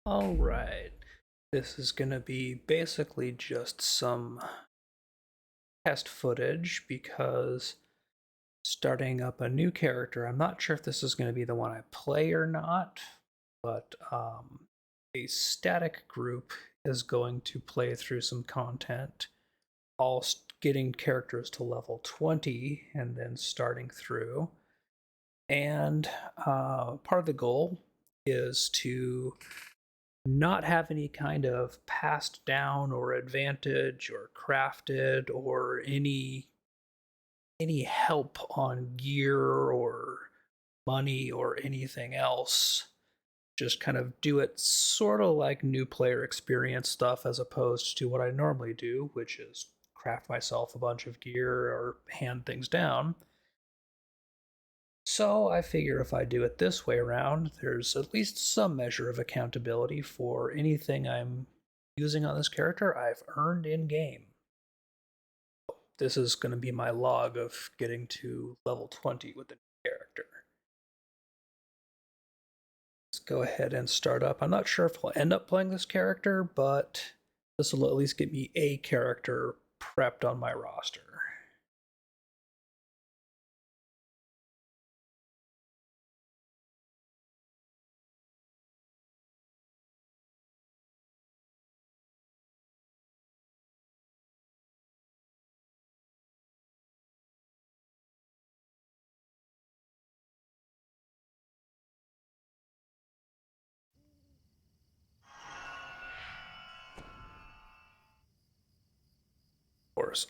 All right. This is going to be basically just some test footage because starting up a new character, I'm not sure if this is going to be the one I play or not, but a static group is going to play through some content, all getting characters to level 20 and then starting through. And part of the goal is to not have any kind of passed down or advantage or crafted or any help on gear or money or anything else. Just kind of do it sort of like new player experience stuff as opposed to what I normally do, which is craft myself a bunch of gear or hand things down. So I figure if I do it this way around, there's at least some measure of accountability for anything I'm using on this character I've earned in game. This is going to be my log of getting to level 20 with the character. Let's go ahead and start up. I'm not sure if I'll end up playing this character, but this will at least get me a character prepped on my roster. Of course,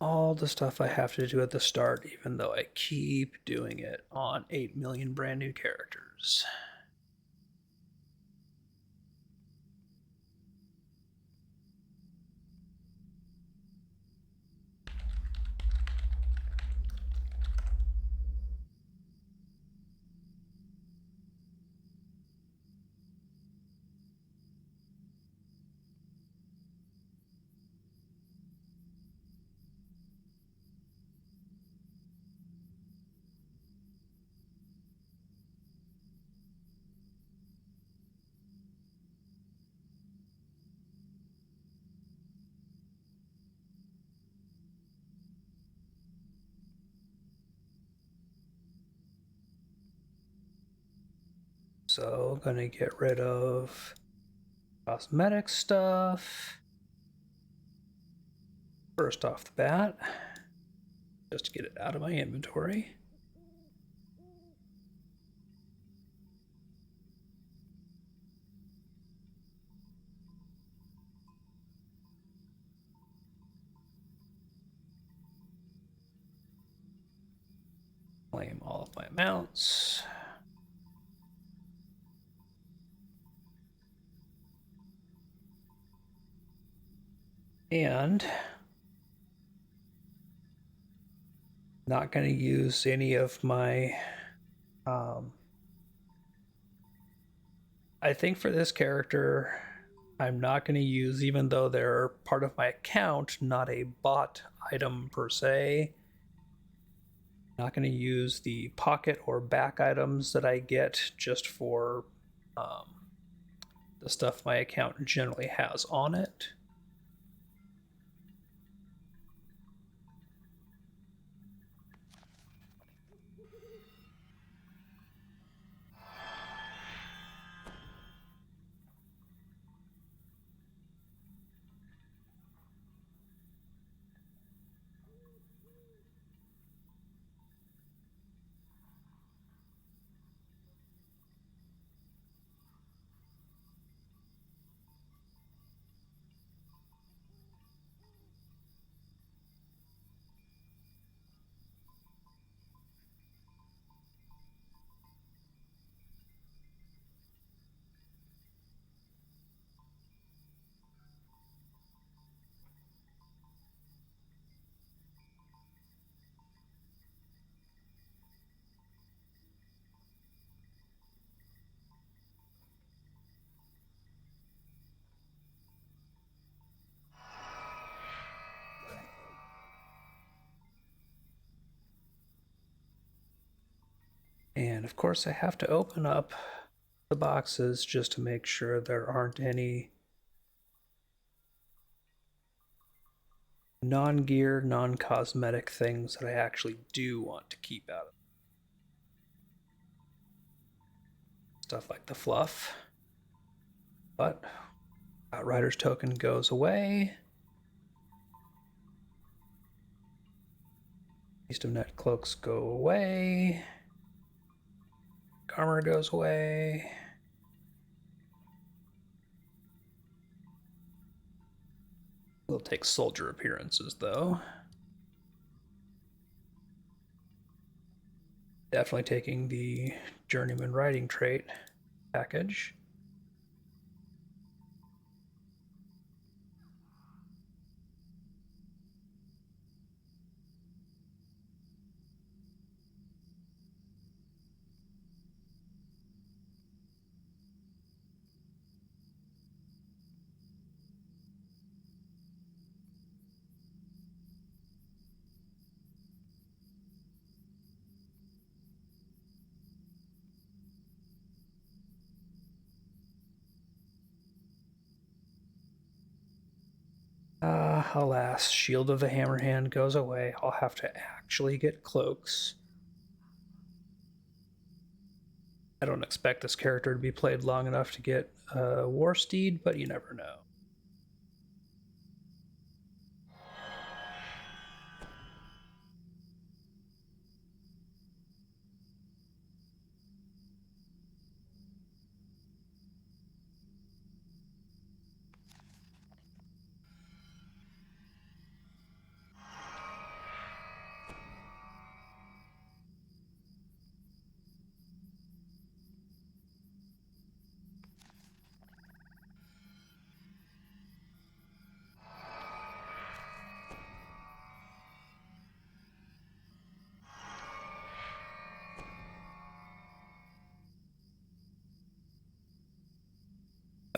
all the stuff I have to do at the start, even though I keep doing it on 8 million brand new characters. So, gonna get rid of cosmetic stuff. First off the bat, just to get it out of my inventory. Claim all of my amounts. And not going to use any of my I think for this character I'm not going to use, even though they're part of my account, not a bot item per se. Not going to use the pocket or back items that I get just for the stuff my account generally has on it. And of course I have to open up the boxes just to make sure there aren't any non-gear, non-cosmetic things that I actually do want to keep out of stuff like the fluff. But Outrider's token goes away. Beast of Net cloaks go away. Armor goes away. We'll take soldier appearances though. Definitely taking the journeyman riding trait package. Alas, Shield of the Hammerhand goes away. I'll have to actually get cloaks. I don't expect this character to be played long enough to get War Steed, but you never know.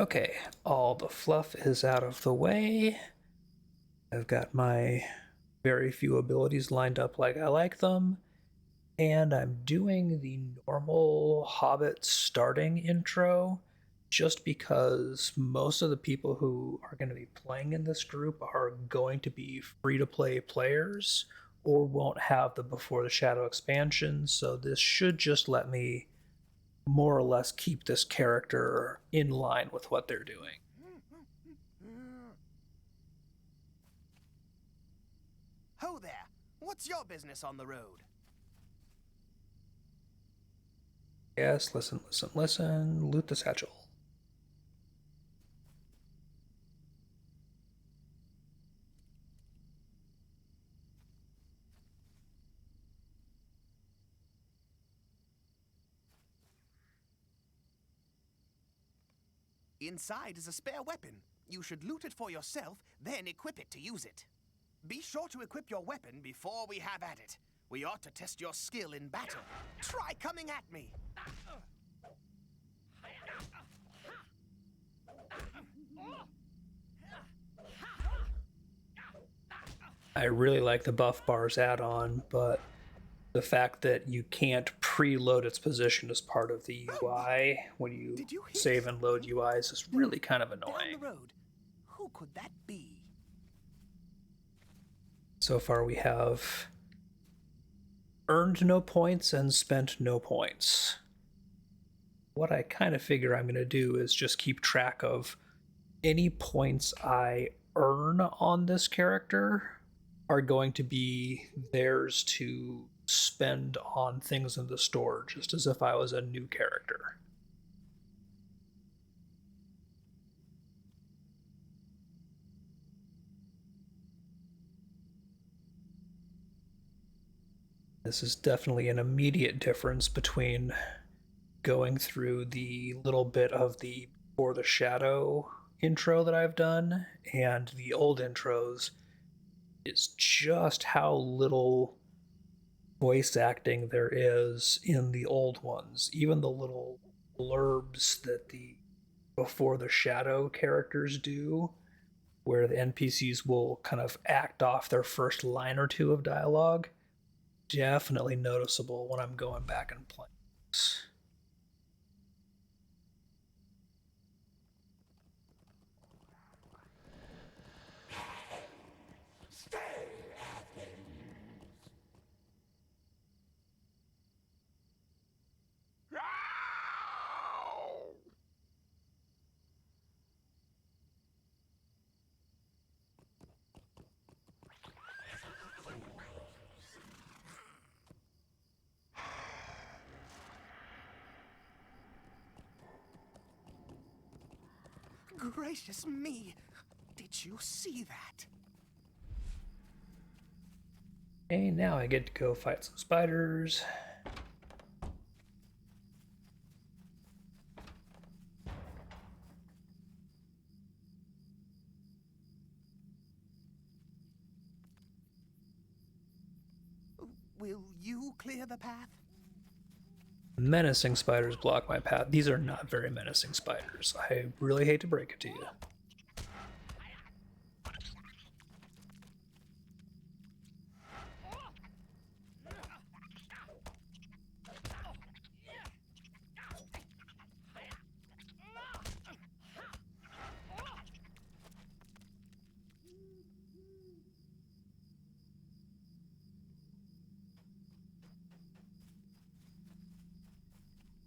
Okay, all the fluff is out of the way. I've got my very few abilities lined up like I like them, and I'm doing the normal Hobbit starting intro just because most of the people who are going to be playing in this group are going to be free to play players or won't have the Before the Shadow expansion, so this should just let me more or less keep this character in line with what they're doing. Ho there! What's your business on the road? Yes, listen, listen, listen. Loot the satchel. Inside is a spare weapon. You should loot it for yourself, then equip it to use it. Be sure to equip your weapon before we have at it. We ought to test your skill in battle. Try coming at me! I really like the buff bars add-on, but the fact that you can't preload its position as part of the UI when you save and load UIs is really kind of annoying. Down the road. Who could that be? So far we have earned no points and spent no points. What I kind of figure I'm going to do is just keep track of any points I earn on this character are going to be theirs to spend on things in the store, just as if I was a new character. This is definitely an immediate difference between going through the little bit of the Before the Shadow intro that I've done and the old intros. Is just how little voice acting there is in the old ones. Even the little blurbs that the Before the Shadow characters do, where the NPCs will kind of act off their first line or two of dialogue, definitely noticeable when I'm going back and playing this. gracious me! Did you see that? Okay, now I get to go fight some spiders. Will you clear the path? Menacing spiders block my path. These are not very menacing spiders. I really hate to break it to you.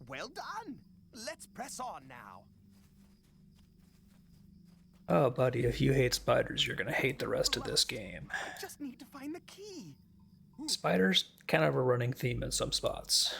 Well done! Let's press on now. Oh, buddy, if you hate spiders, you're gonna hate the rest of this game. I just need to find the key. Spiders, kind of a running theme in some spots.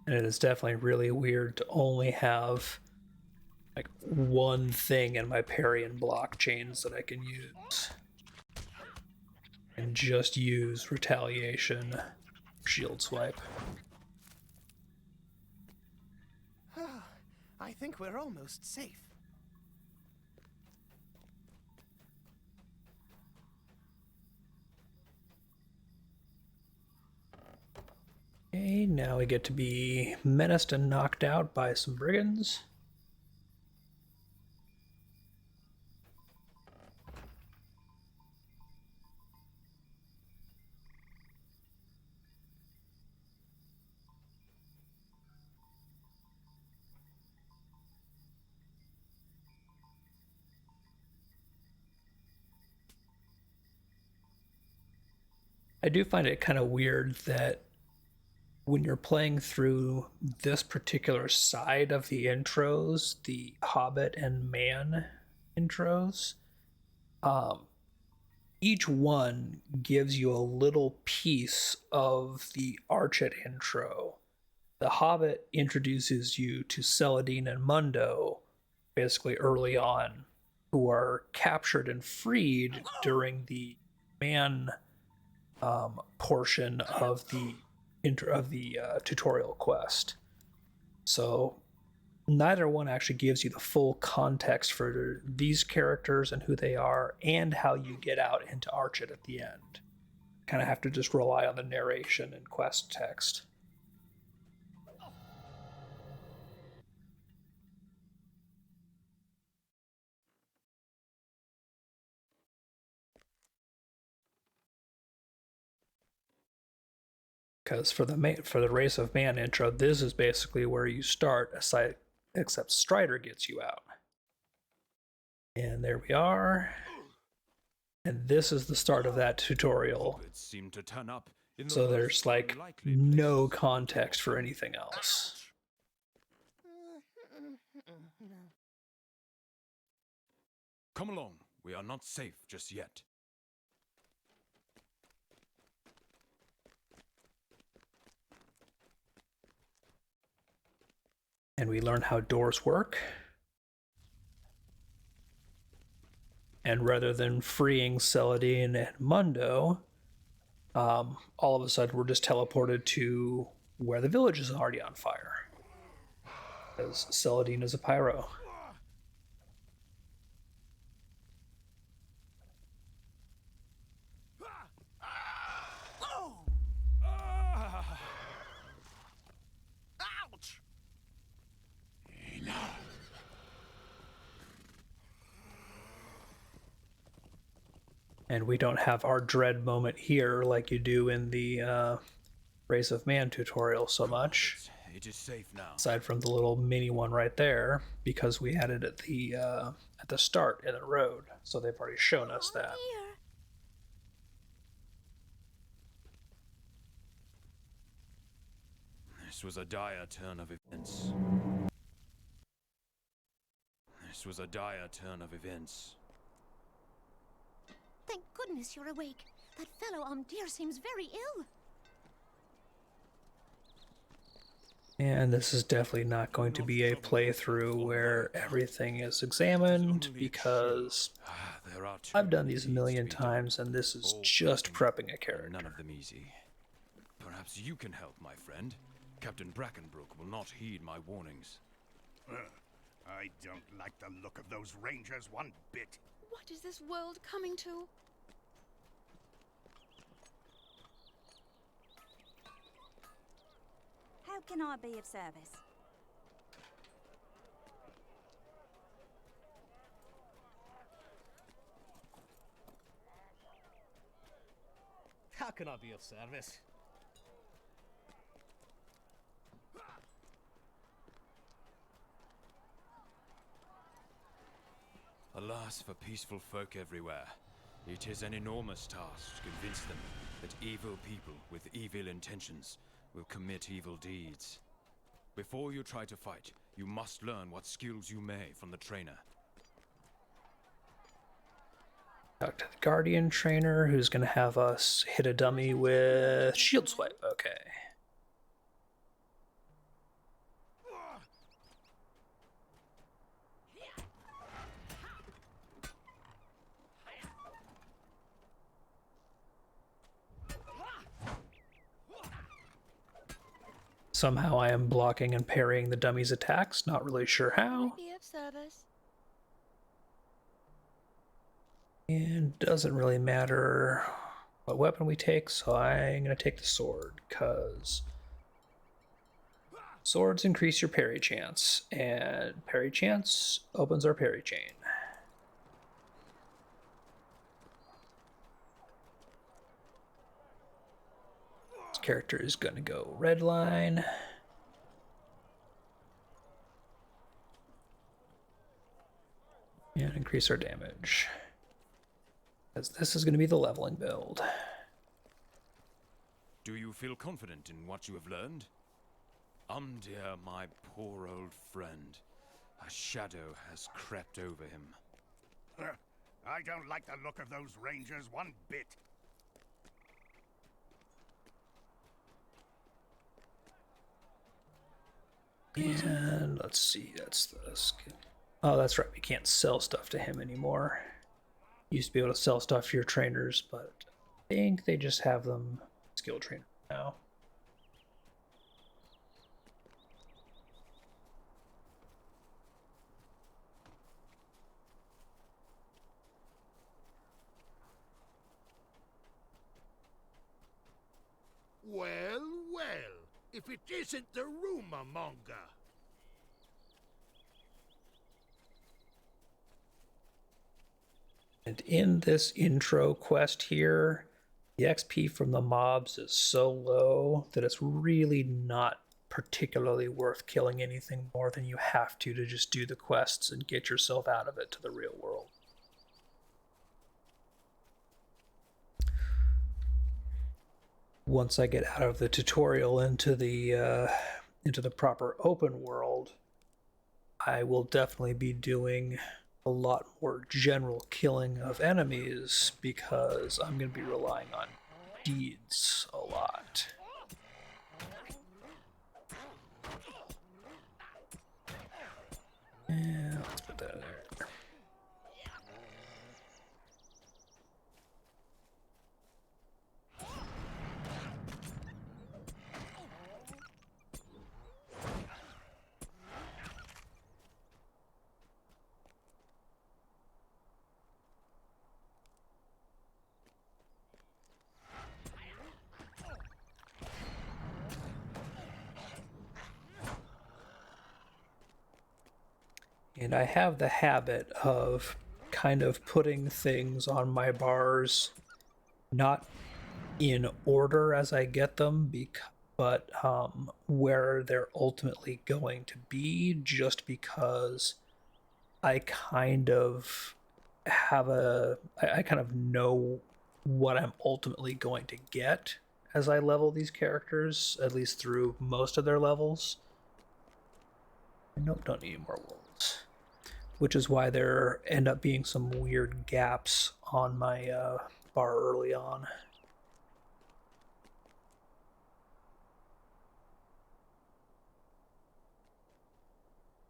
And it is definitely really weird to only have like one thing in my parry and block chains that I can use. And just use retaliation, shield swipe. I think we're almost safe. Okay, now we get to be menaced and knocked out by some brigands. I do find it kind of weird that when you're playing through this particular side of the intros, the Hobbit and Man intros, um, each one gives you a little piece of the Archet intro. The Hobbit introduces you to Celadine and Mundo, basically early on, who are captured and freed during the Man portion of the tutorial quest. So neither one actually gives you the full context for these characters and who they are and how you get out into Archet at the end. Kind of have to just rely on the narration and quest text. Because for the Race of Man intro, this is basically where you start, aside except Strider gets you out. And there we are. And this is the start of that tutorial. Seem to turn up in the So there's like no context for anything else. Come along, we are not safe just yet. And we learn how doors work. And rather than freeing Celadine and Mundo, all of a sudden we're just teleported to where the village is already on fire. Because Celadine is a pyro. Ouch! And we don't have our dread moment here like you do in the Race of Man tutorial so much. It is safe now. Aside from the little mini one right there, because we had it at the start in the road, so they've already shown us that. Dear. This was a dire turn of events. This was a dire turn of events. Thank goodness you're awake. That fellow Amdir seems very ill. And this is definitely not going to be a playthrough where everything is examined, because I've done these a million times, and this is just prepping a character. None of them easy. Perhaps you can help, my friend. Captain Brackenbrook will not heed my warnings. I don't like the look of those rangers one bit. What is this world coming to? How can I be of service? How can I be of service? Alas for peaceful folk everywhere. It is an enormous task to convince them that evil people with evil intentions will commit evil deeds. Before you try to fight, you must learn what skills you may from the trainer. Talk to the Guardian trainer, who's going to have us hit a dummy with shield swipe. Okay. Somehow I am blocking and parrying the dummy's attacks, not really sure how. Be of service. And doesn't really matter what weapon we take, so I'm going to take the sword, because swords increase your parry chance, and parry chance opens our parry chain. This character is going to go red line. And increase our damage. As this is going to be the leveling build. Do you feel confident in what you have learned? Dear, my poor old friend. A shadow has crept over him. I don't like the look of those rangers one bit. And let's see, that's the skill. Oh, that's right, we can't sell stuff to him anymore. Used to be able to sell stuff to your trainers, but I think they just have them skill trainer now. Well, well, if it isn't the rumor monger. And in this intro quest here, the XP from the mobs is so low that it's really not particularly worth killing anything more than you have to just do the quests and get yourself out of it to the real world. Once I get out of the tutorial into the proper open world, I will definitely be doing a lot more general killing of enemies, because I'm going to be relying on deeds a lot. Yeah, let's put that in there. And I have the habit of kind of putting things on my bars not in order as I get them, but where they're ultimately going to be, just because I kind of I kind of know what I'm ultimately going to get as I level these characters, at least through most of their levels. Nope, don't need any more wolves. Which is why there end up being some weird gaps on my bar early on.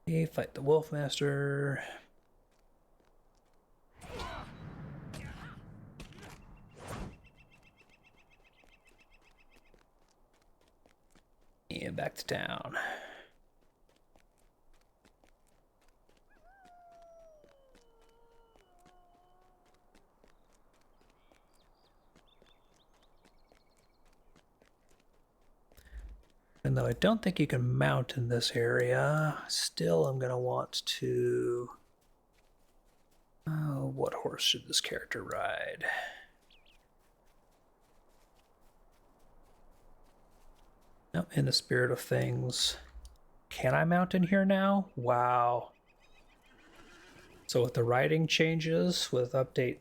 Okay, fight the Wolfmaster. And back to town. And though I don't think you can mount in this area, still I'm going to want to... Oh, what horse should this character ride? No, in the spirit of things. Can I mount in here now? Wow. So with the riding changes, with update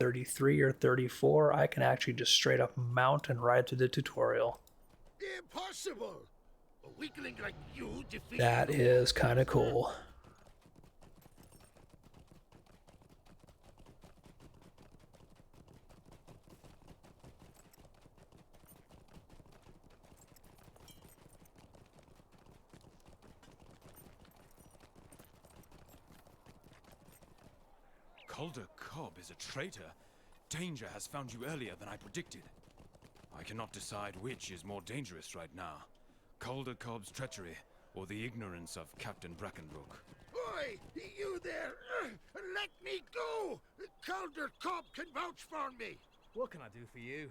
33 or 34, I can actually just straight up mount and ride through the tutorial. Impossible! A weakling like you defeat... That is kind of cool. Calder Cobb is a traitor. Danger has found you earlier than I predicted. I cannot decide which is more dangerous right now. Calder Cobb's treachery, or the ignorance of Captain Brackenbrook. Oi! You there! Let me go! Calder Cobb can vouch for me! What can I do for you?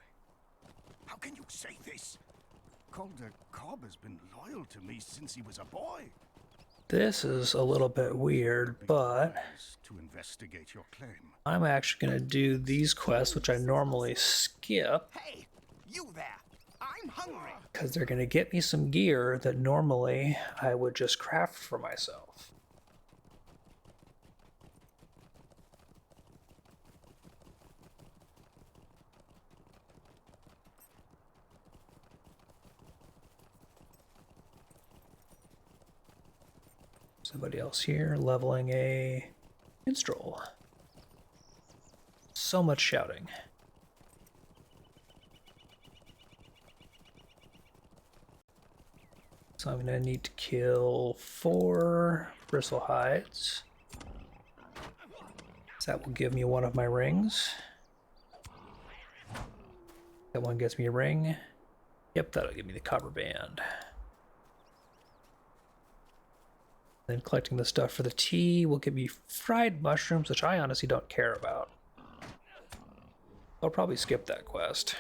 How can you say this? Calder Cobb has been loyal to me since he was a boy. This is a little bit weird, but To investigate your claim. I'm actually going to do these quests, which I normally skip, Hey, you there! I'm hungry. because they're going to get me some gear that normally I would just craft for myself. Somebody else here leveling a minstrel. So much shouting. So I'm gonna need to kill 4 bristle hides. So that will give me one of my rings. That one gets me a ring. Yep, that'll give me the copper band. Then collecting the stuff for the tea will give me fried mushrooms, which I honestly don't care about. I'll probably skip that quest.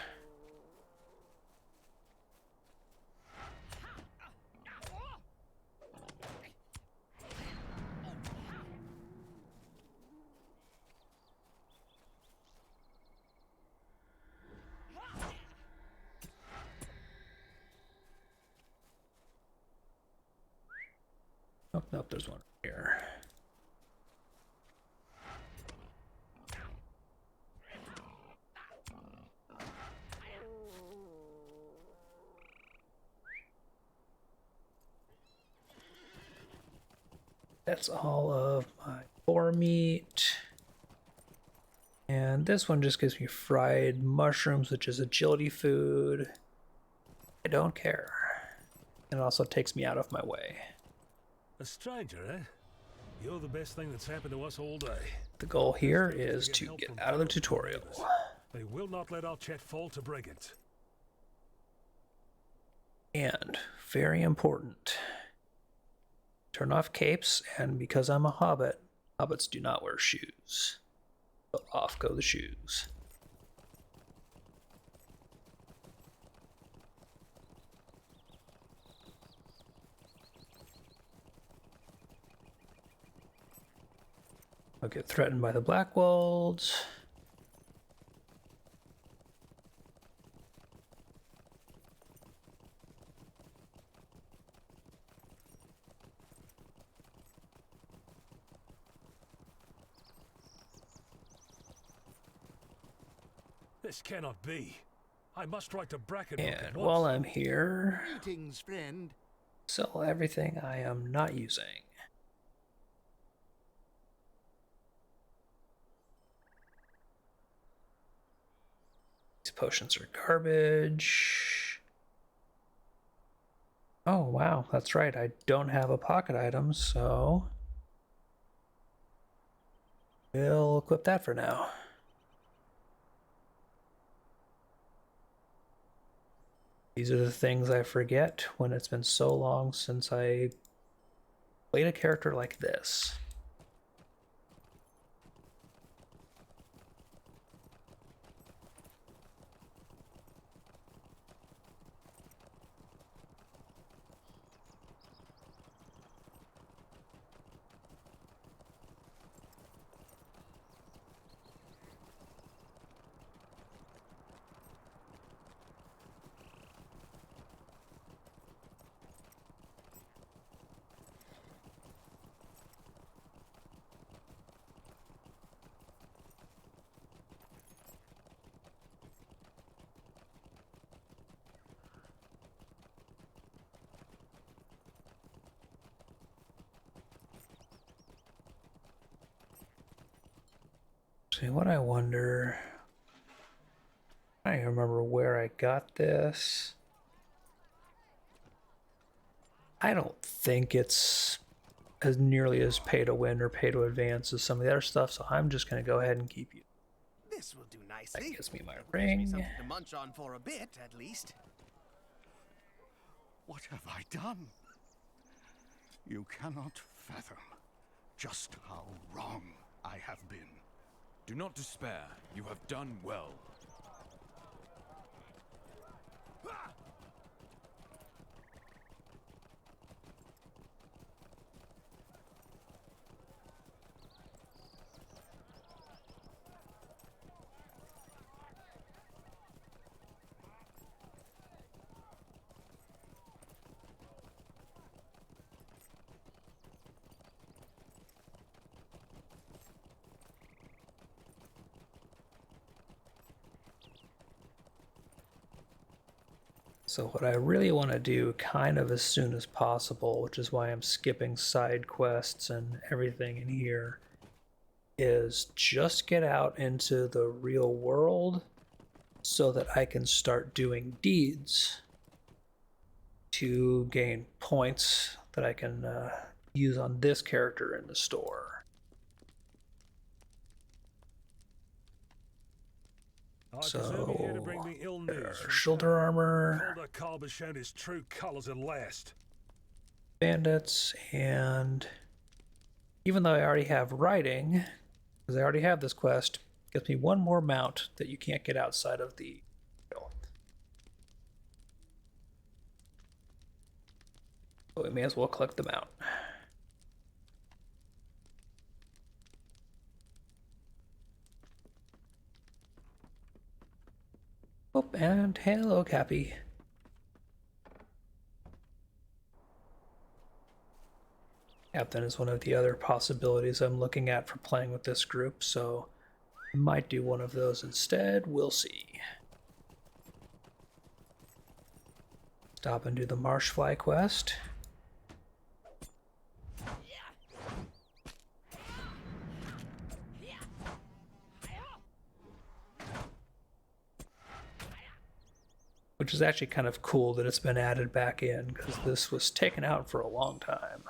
Oh, nope, there's one here. That's all of my boar meat. And this one just gives me fried mushrooms, which is agility food. I don't care. And it also takes me out of my way. A stranger, eh? You're the best thing that's happened to us all day. The goal here is to get out of the tutorial. They will not let our chet fall to brigands. And, very important, turn off capes, and because I'm a hobbit, hobbits do not wear shoes. So off go the shoes. I'll get threatened by the Black Wolves. This cannot be. I must write to Bracken. And while I'm here, Greetings, friend. sell everything I am not using. These potions are garbage. Oh, wow, that's right. I don't have a pocket item, so we'll equip that for now. These are the things I forget when it's been so long since I played a character like this. See what I wonder. I don't remember where I got this. I don't think it's as nearly as pay to win or pay to advance as some of the other stuff, so I'm just going to go ahead and keep you. This will do nicely. That gives me my Gives me ring. something to munch on for a bit, at least. What have I done? You cannot fathom just how wrong I have been. Do not despair. You have done well. So what I really want to do kind of as soon as possible, which is why I'm skipping side quests and everything in here, is just get out into the real world so that I can start doing deeds to gain points that I can use on this character in the store. I presume you're here to bring me ill news from shoulder town. armor, Calder Cobb has shown his true colors at last. bandits, and even though I already have riding, because I already have this quest, gets me one more mount that you can't get outside of the so we may as well collect the mount. Oh, and hello, Cappy. Captain is one of the other possibilities I'm looking at for playing with this group, so I might do one of those instead. We'll see. Stop and do the Marshfly quest. Which is actually kind of cool that it's been added back in, because this was taken out for a long time.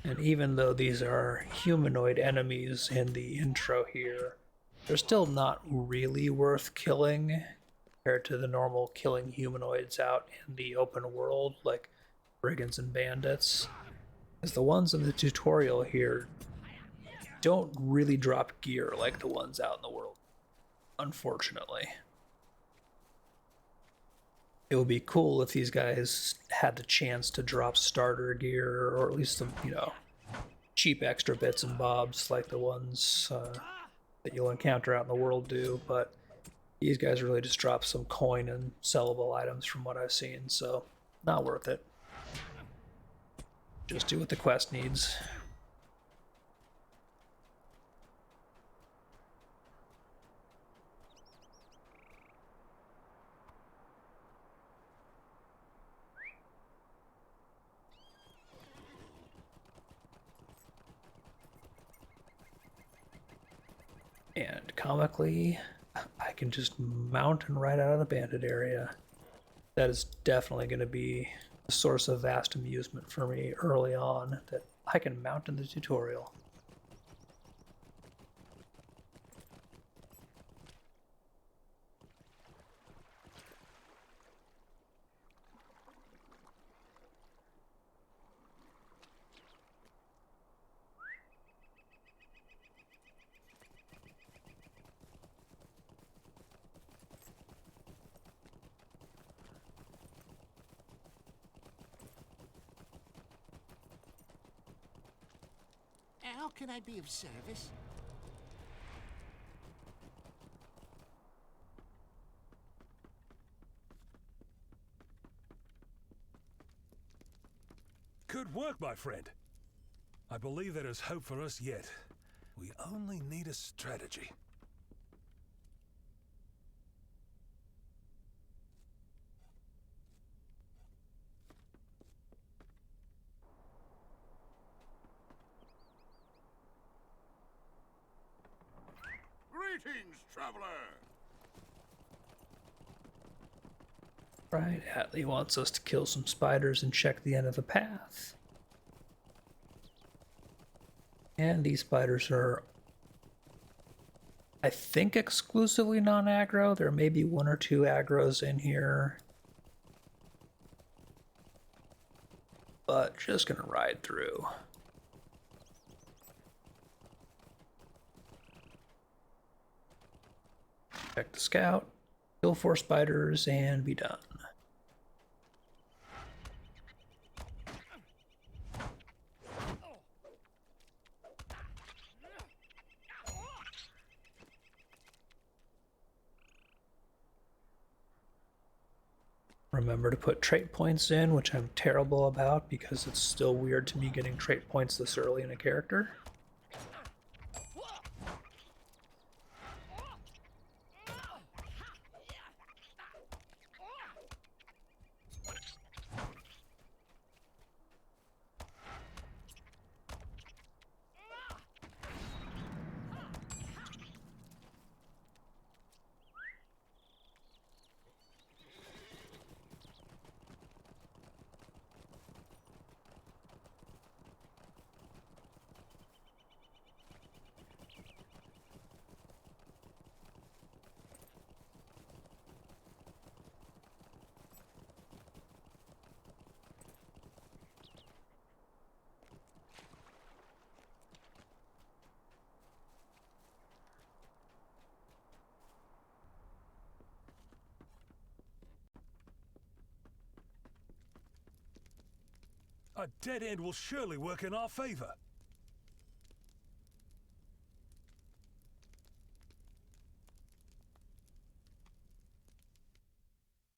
And even though these are humanoid enemies in the intro here, they're still not really worth killing compared to the normal killing humanoids out in the open world, like brigands and bandits. As the ones in the tutorial here don't really drop gear like the ones out in the world, unfortunately. It would be cool if these guys had the chance to drop starter gear, or at least some, cheap extra bits and bobs like the ones that you'll encounter out in the world do. But these guys really just drop some coin and sellable items from what I've seen, so not worth it. Just do what the quest needs. And comically, I can just mountain right out of the bandit area. That is definitely going to be a source of vast amusement for me early on, that I can mount in the tutorial. How can I be of service? Good work, my friend. I believe there is hope for us yet. We only need a strategy. Greetings, traveler! Right, Atlee wants us to kill some spiders and check the end of the path. And these spiders are, I think, exclusively non-aggro. There may be one or two aggros in here. But just gonna ride through. Check the scout, kill 4 spiders, and be done. Remember to put trait points in, which I'm terrible about because it's still weird to me getting trait points this early in a character. A dead end will surely work in our favor.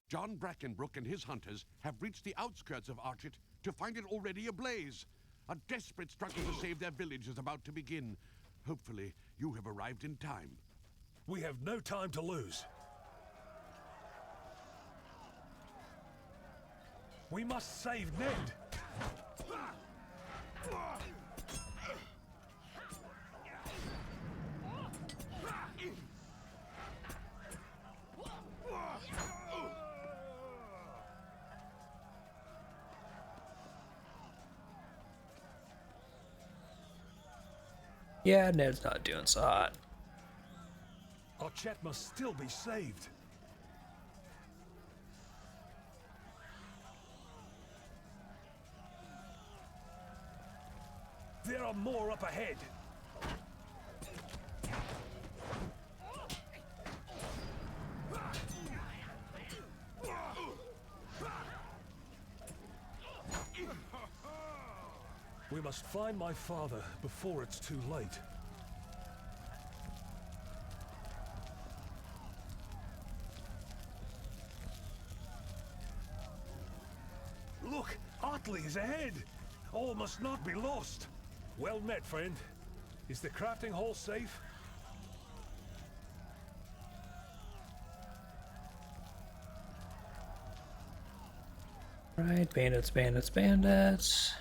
John Brackenbrook and his hunters have reached the outskirts of Archet to find it already ablaze. A desperate struggle to save their village is about to begin. Hopefully, you have arrived in time. We have no time to lose. We must save Ned. Yeah, Ned's not doing so hot. Our chat must still be saved. There are more up ahead. We must find my father before it's too late. Look, Otley is ahead. All must not be lost. Well met, friend. Is the crafting hall safe? Right, bandits, bandits, bandits.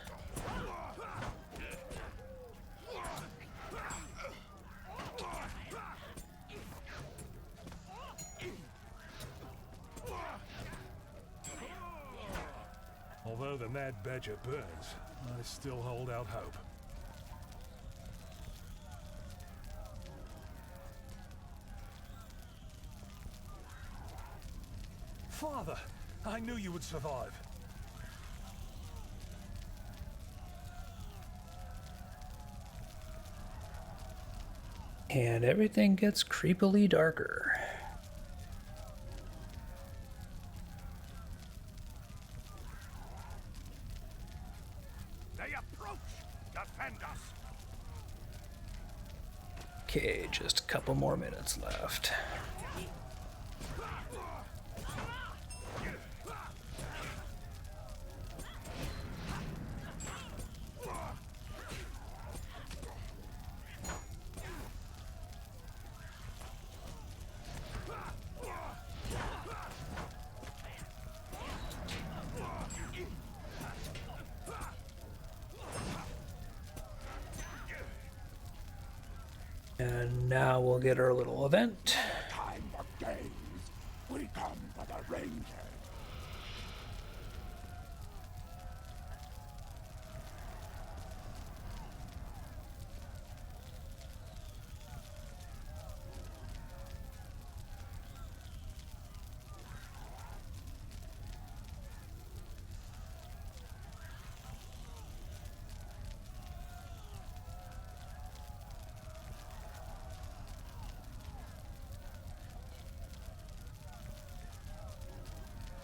Although the Mad Badger burns, I still hold out hope. Father, I knew you would survive. And everything gets creepily darker. They approach! Defend us! Okay, just a couple more minutes left. And now we'll get our little event. Time for games. We come for the Rangers.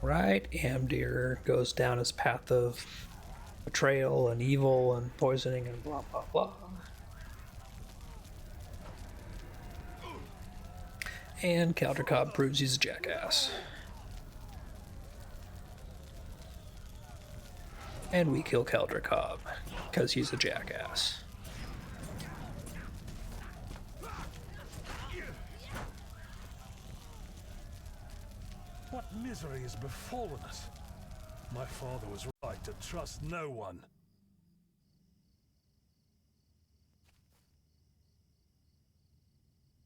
Right, Amdir goes down his path of betrayal and evil and poisoning and blah blah blah. And Caldercobb proves he's a jackass. And we kill Caldercobb because he's a jackass. What misery has befallen us? My father was right to trust no one.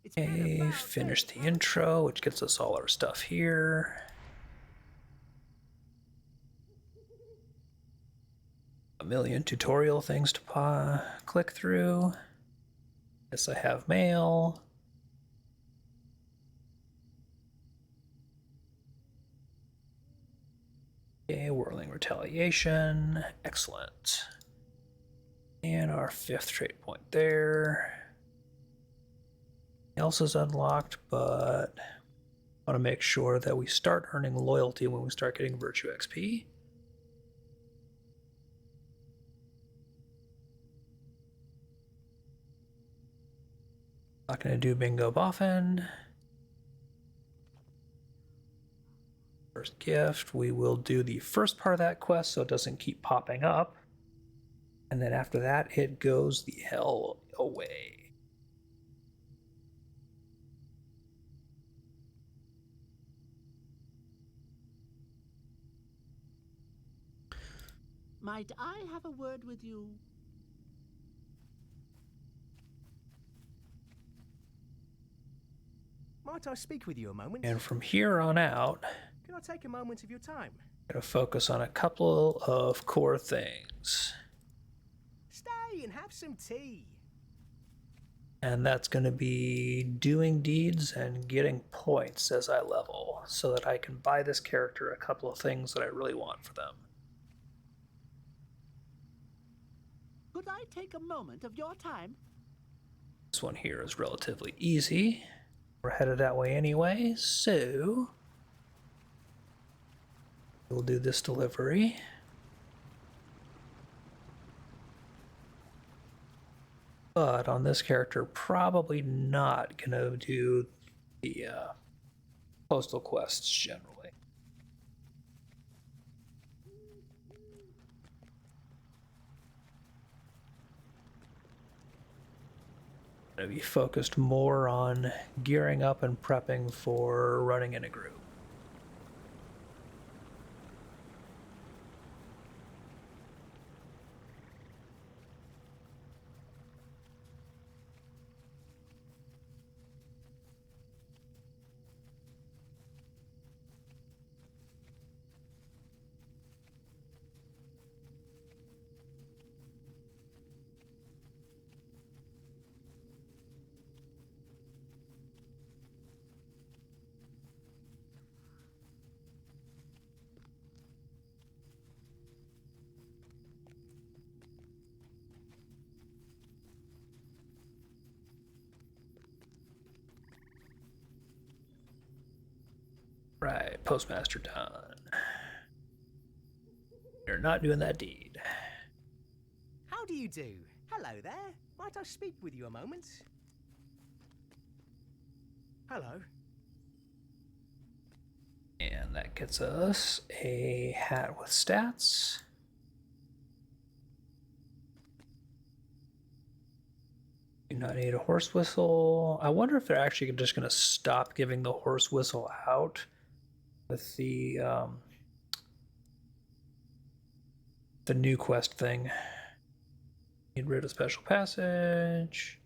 Okay, finish the intro, which gets us all our stuff here. A million tutorial things to click through. Yes, I have mail. Okay, whirling retaliation. Excellent. And our 5th trait point there. Else is unlocked, but I want to make sure that we start earning loyalty when we start getting virtue XP. Not going to do bingo boffin. First gift, we will do the first part of that quest so it doesn't keep popping up. And then after that, it goes the hell away. Might I have a word with you? Might I speak with you a moment? And from here on out, Can I take a moment of your time? I'm going to focus on a couple of core things. Stay and have some tea. And that's going to be doing deeds and getting points as I level so that I can buy this character a couple of things that I really want for them. Could I take a moment of your time? This one here is relatively easy. We're headed that way anyway, so we'll do this delivery. But on this character, probably not gonna do the postal quests generally. Gonna be focused more on gearing up and prepping for running in a group. Right, postmaster done. You're not doing that deed. How do you do? Hello there. Might I speak with you a moment? Hello. And that gets us a hat with stats. Do not need a horse whistle. I wonder if they're actually just going to stop giving the horse whistle out with the new quest thing. Get rid of special passage.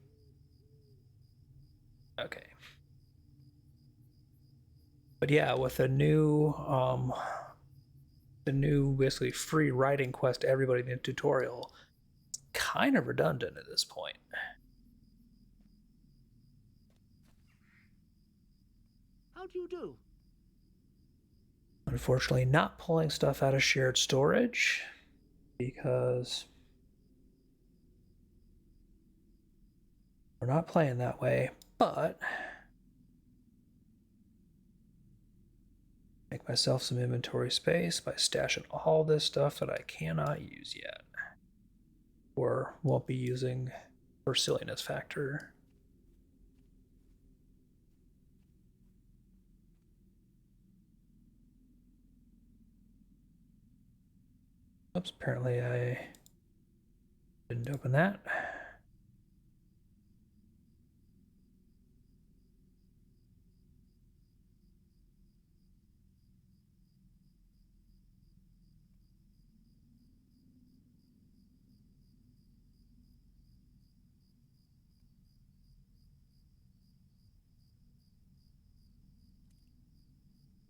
Okay. But yeah, with the new basically free writing quest to everybody in the tutorial, it's kind of redundant at this point. How do you do? Unfortunately, not pulling stuff out of shared storage because we're not playing that way, but make myself some inventory space by stashing all this stuff that I cannot use yet or won't be using for silliness factor. Oops, apparently I didn't open that.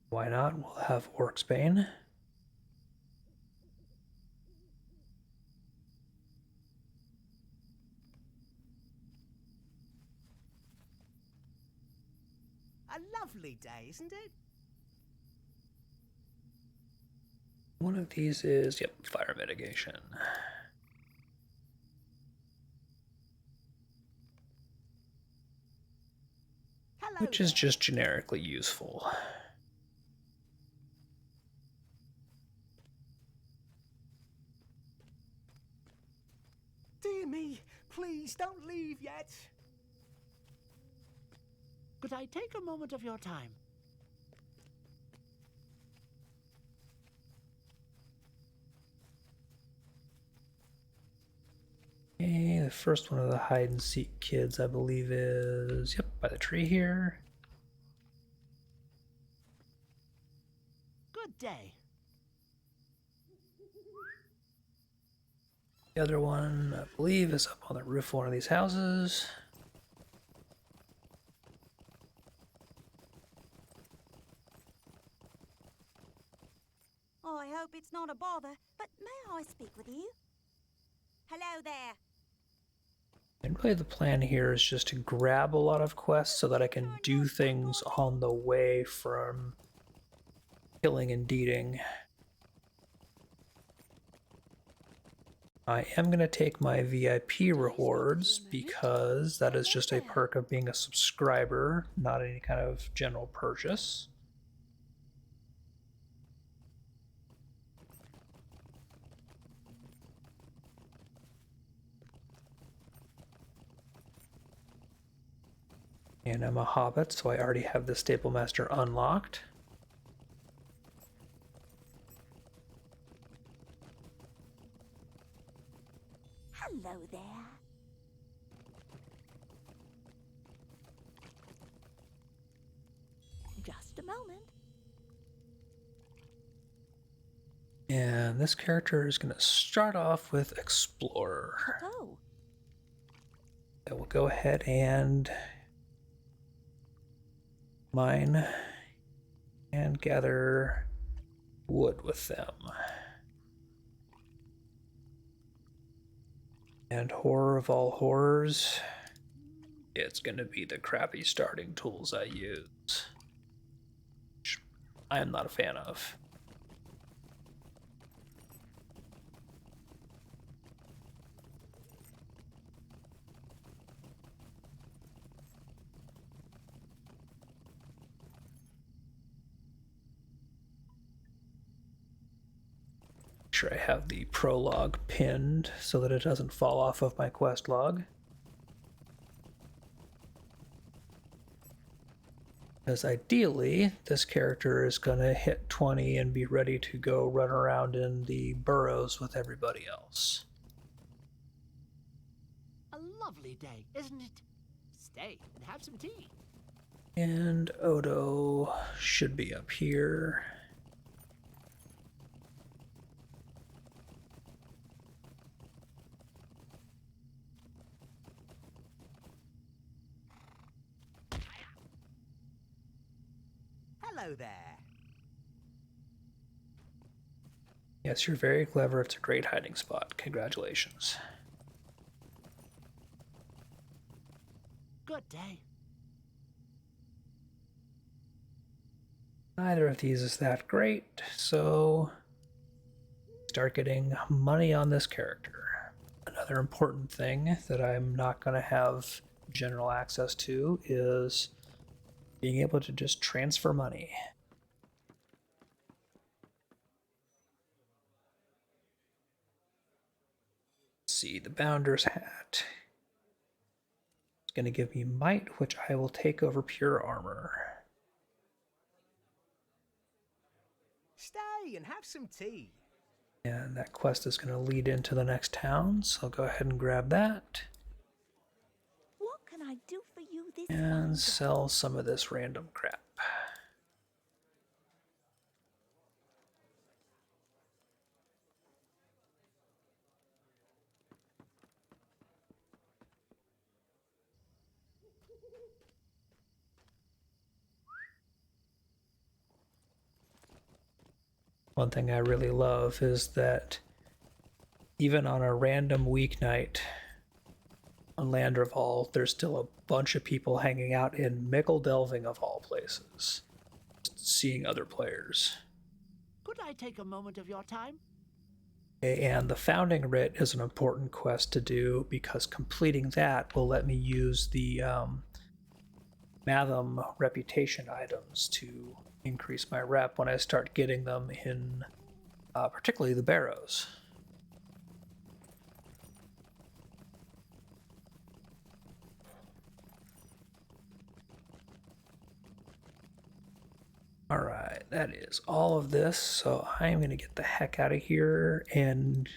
Why not? We'll have Orcsbane. A lovely day, isn't it? One of these is, yep, fire mitigation. Hello Which is there. just generically useful. Dear me, please don't leave yet. Could I take a moment of your time? Okay, the first one of the hide and seek kids, I believe, is, yep, by the tree here. Good day. The other one, I believe, is up on the roof of one of these houses. Oh, I hope it's not a bother, but may I speak with you? Hello there. And really the plan here is just to grab a lot of quests so that I can do things on the way from killing and deeding. I am going to take my VIP rewards because that is just a perk of being a subscriber, not any kind of general purchase. And I'm a hobbit, so I already have the Stable Master unlocked. Hello there. Just a moment. And this character is going to start off with Explorer. Oh, So we'll go ahead and mine and gather wood with them. And horror of all horrors, it's going to be the crappy starting tools I use, which I am not a fan of. Sure, I have the prologue pinned so that it doesn't fall off of my quest log. Because ideally, this character is going to hit 20 and be ready to go run around in the burrows with everybody else. A lovely day, isn't it? Stay and have some tea. And Odo should be up here. Hello there. Yes, you're very clever. It's a great hiding spot. Congratulations. Good day. Neither of these is that great, so start getting money on this character. Another important thing that I'm not going to have general access to is being able to just transfer money. Let's see, the Bounder's Hat. It's going to give me might, which I will take over pure armor. Stay and have some tea. And that quest is going to lead into the next town, so I'll go ahead and grab that. what can I do for you this And Monday? sell some of this random crap. One thing I really love is that even on a random weeknight on Landroval, there's still a bunch of people hanging out in Mickle Delving of all places, seeing other players. Could I take a moment of your time? And the Founding Writ is an important quest to do because completing that will let me use the Matham reputation items to increase my rep when I start getting them in particularly the Barrows. Alright, that is all of this, so I am going to get the heck out of here and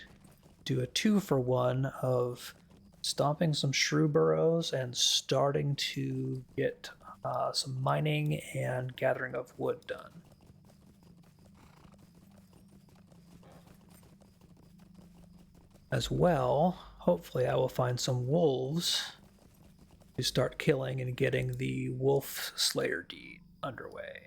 do a 2-for-1 of stomping some shrew burrows and starting to get some mining and gathering of wood done. As well, hopefully I will find some wolves to start killing and getting the wolf slayer deed underway.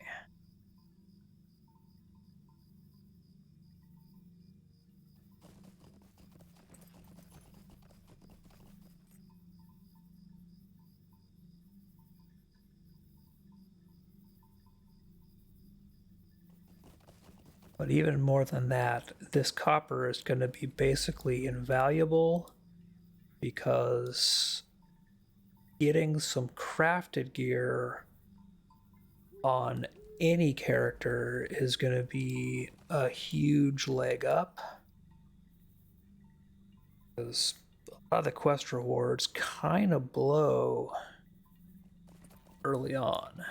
But even more than that, this copper is going to be basically invaluable because getting some crafted gear on any character is going to be a huge leg up. Because a lot of the quest rewards kind of blow early on.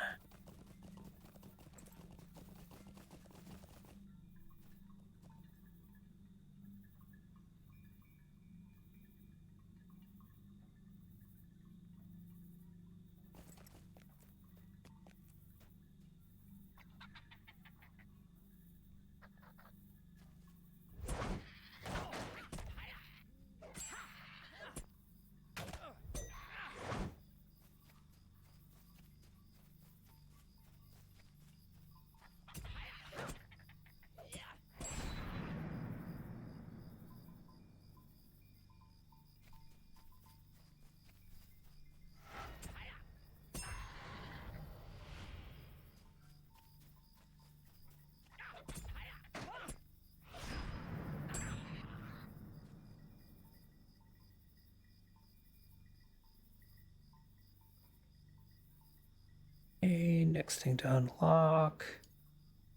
Okay, next thing to unlock.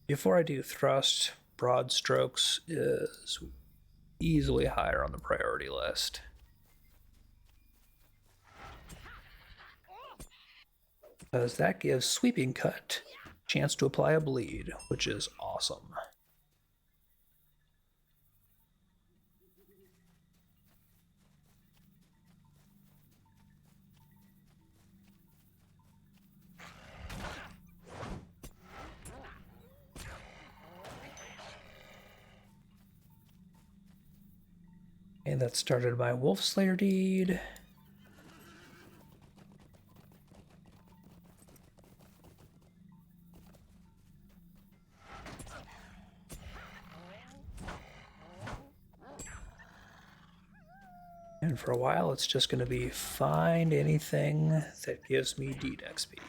Before I do thrust, broad strokes is easily higher on the priority list. Because that gives sweeping cut chance to apply a bleed, which is awesome. And that started my Wolf Slayer deed. And for a while, it's just going to be find anything that gives me deed XP.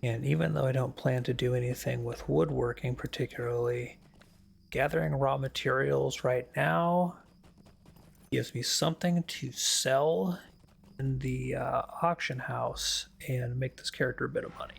And even though I don't plan to do anything with woodworking particularly, gathering raw materials right now gives me something to sell in the auction house and make this character a bit of money.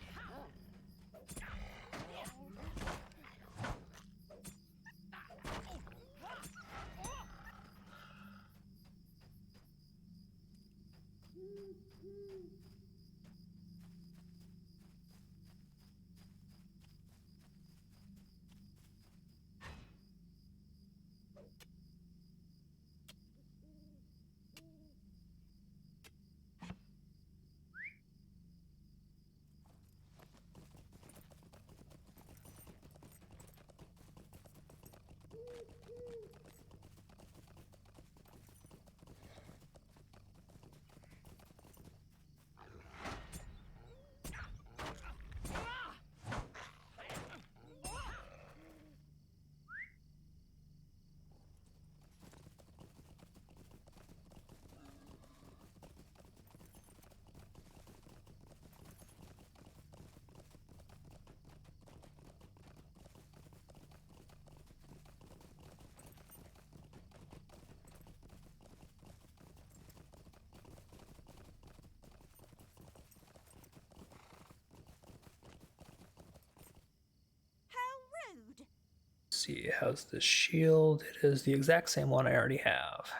See, how's this shield? It is the exact same one I already have.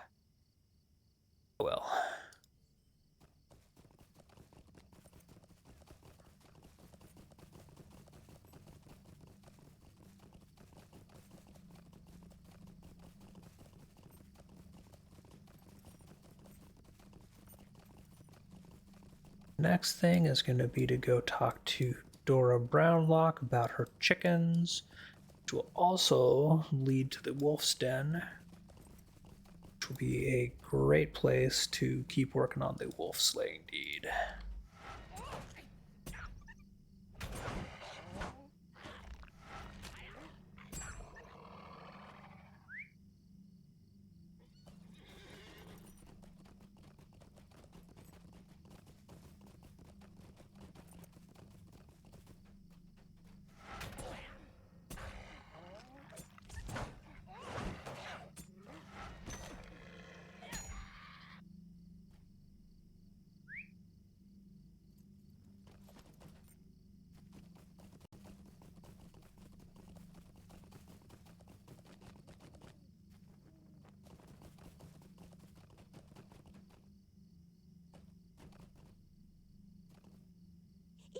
Oh well. Next thing is going to be to go talk to Dora Brownlock about her chickens, which will also lead to the wolf's den, which will be a great place to keep working on the wolf slaying deed.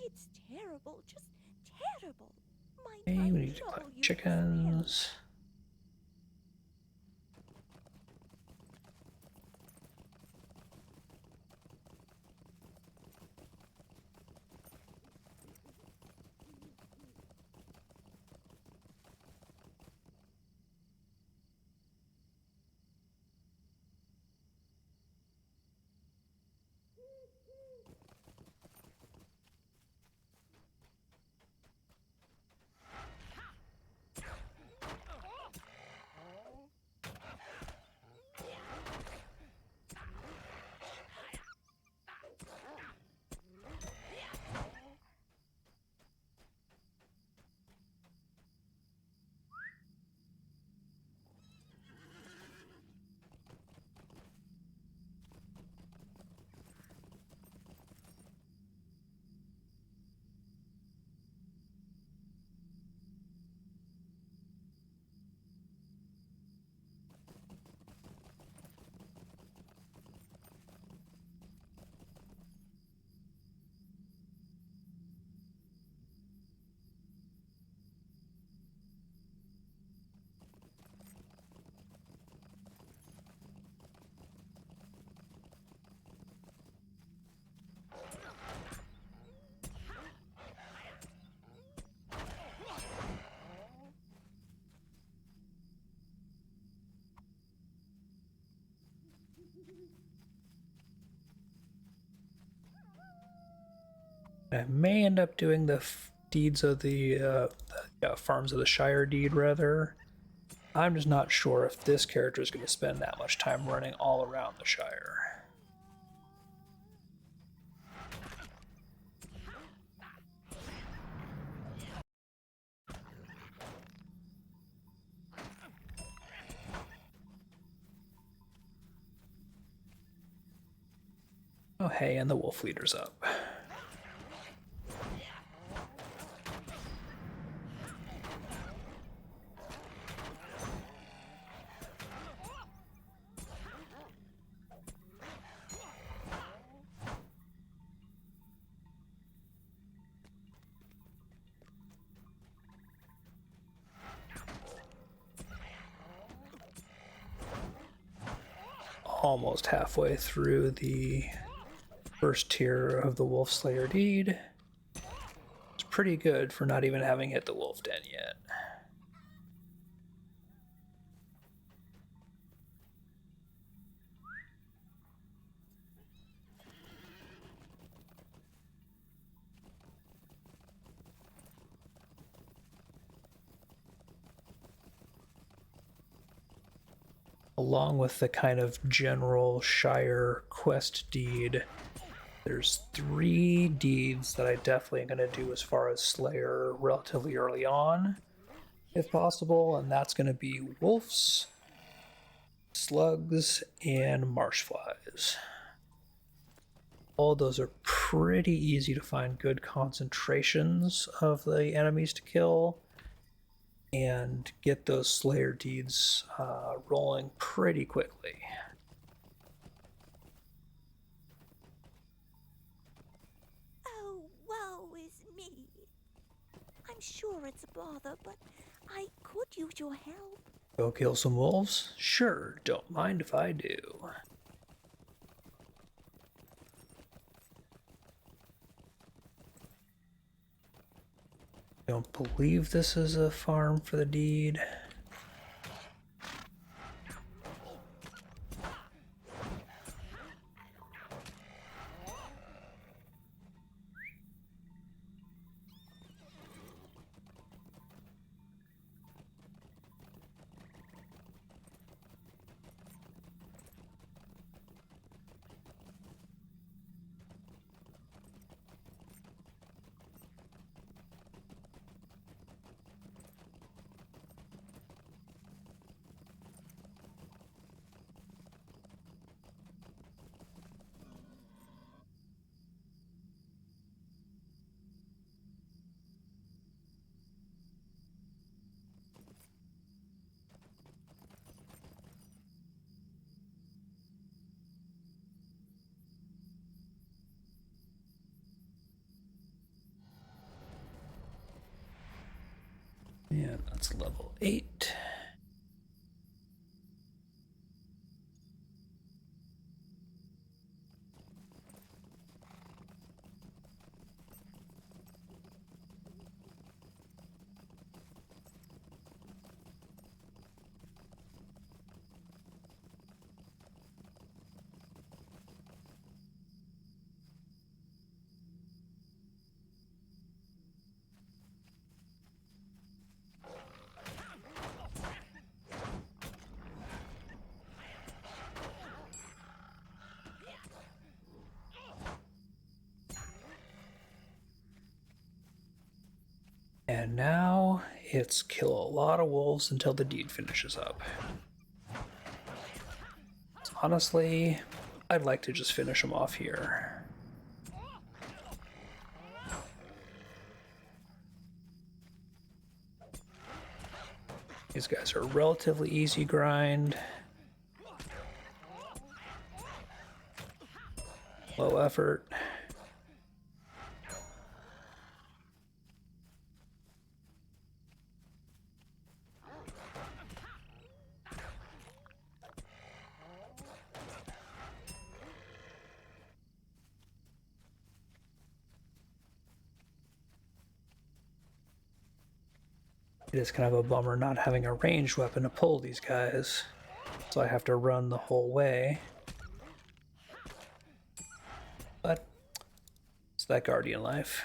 It's terrible, just terrible. Might Okay, I we need to trouble collect you for some help? chickens. I may end up doing the deeds of the farms of the Shire deed, rather. I'm just not sure if this character is going to spend that much time running all around the Shire. Oh hey, and the wolf leader's up. Almost halfway through the first tier of the Wolf Slayer deed. It's pretty good for not even having hit the wolf den yet. Along with the kind of general Shire quest deed, there's 3 deeds that I definitely am going to do as far as Slayer relatively early on, if possible, and that's going to be wolves, slugs, and marsh flies. All those are pretty easy to find good concentrations of the enemies to kill and get those Slayer deeds rolling pretty quickly. I'm sure it's a bother, but I could use your help. Go kill some wolves? Sure, don't mind if I do. Don't believe this is a farm for the deed. Yeah, that's level 8. And now it's kill a lot of wolves until the deed finishes up. Honestly, I'd like to just finish them off here. These guys are relatively easy grind. Low effort. It is kind of a bummer not having a ranged weapon to pull these guys, so I have to run the whole way. But it's that guardian life.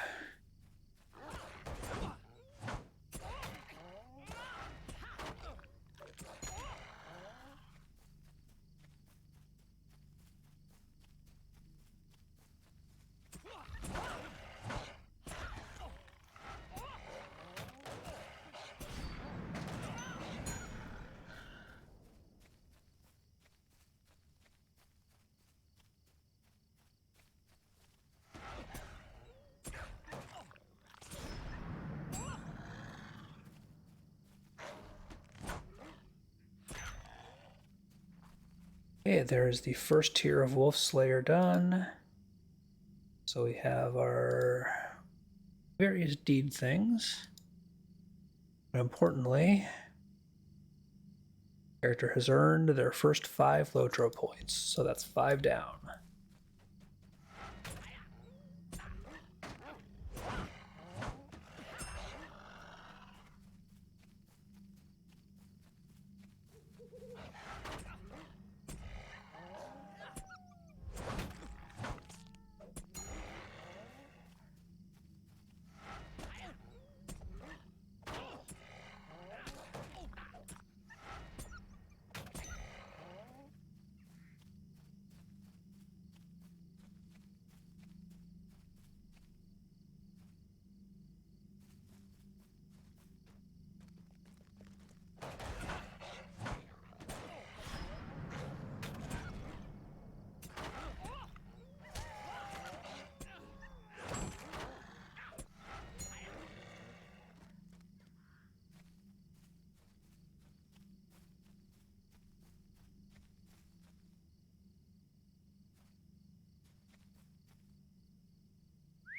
Okay, there's the first tier of Wolf Slayer done. So we have our various deed things. But importantly, the character has earned their first 5 Lotro points, so that's 5 down.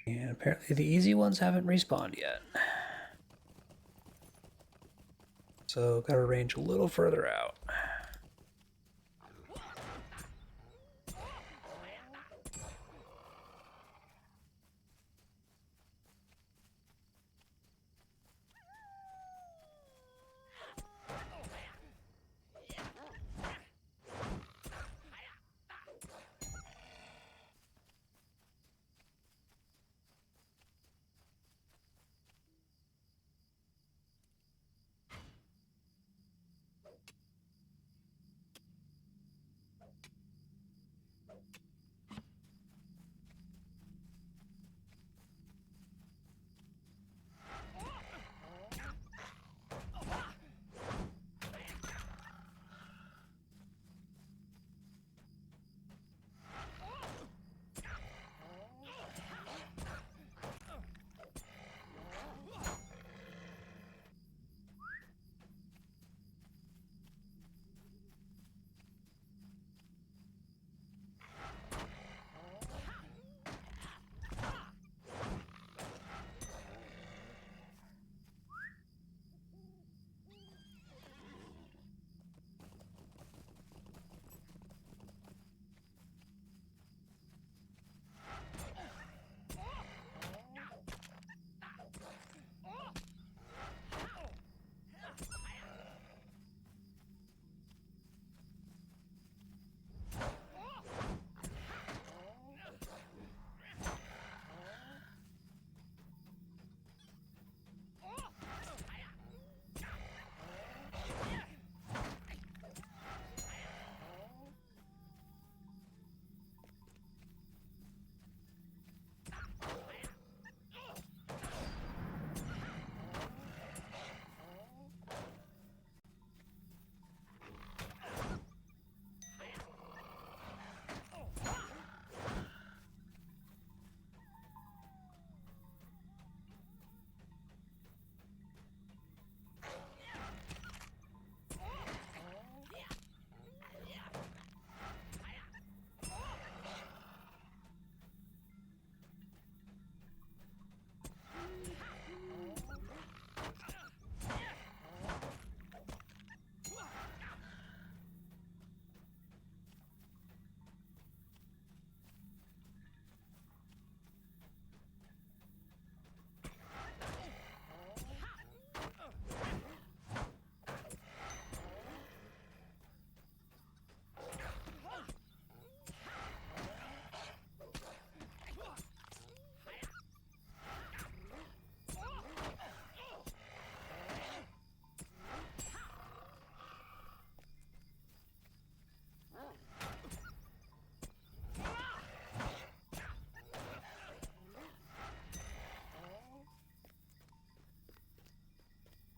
And apparently the easy ones haven't respawned yet. So got to range a little further out.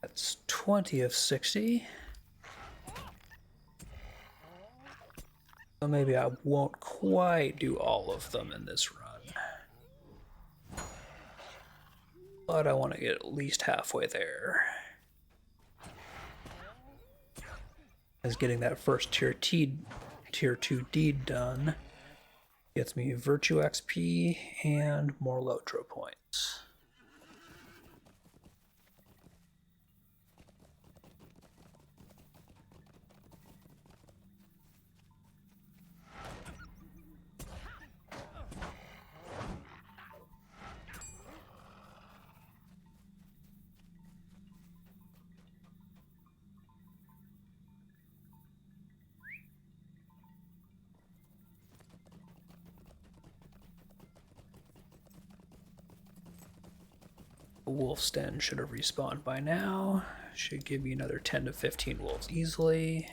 That's 20 of 60. So maybe I won't quite do all of them in this run. But I want to get at least halfway there. As getting that first tier 2 deed done gets me virtue XP and more Lotro points. Wolf's Den should have respawned by now. Should give me another 10 to 15 wolves easily.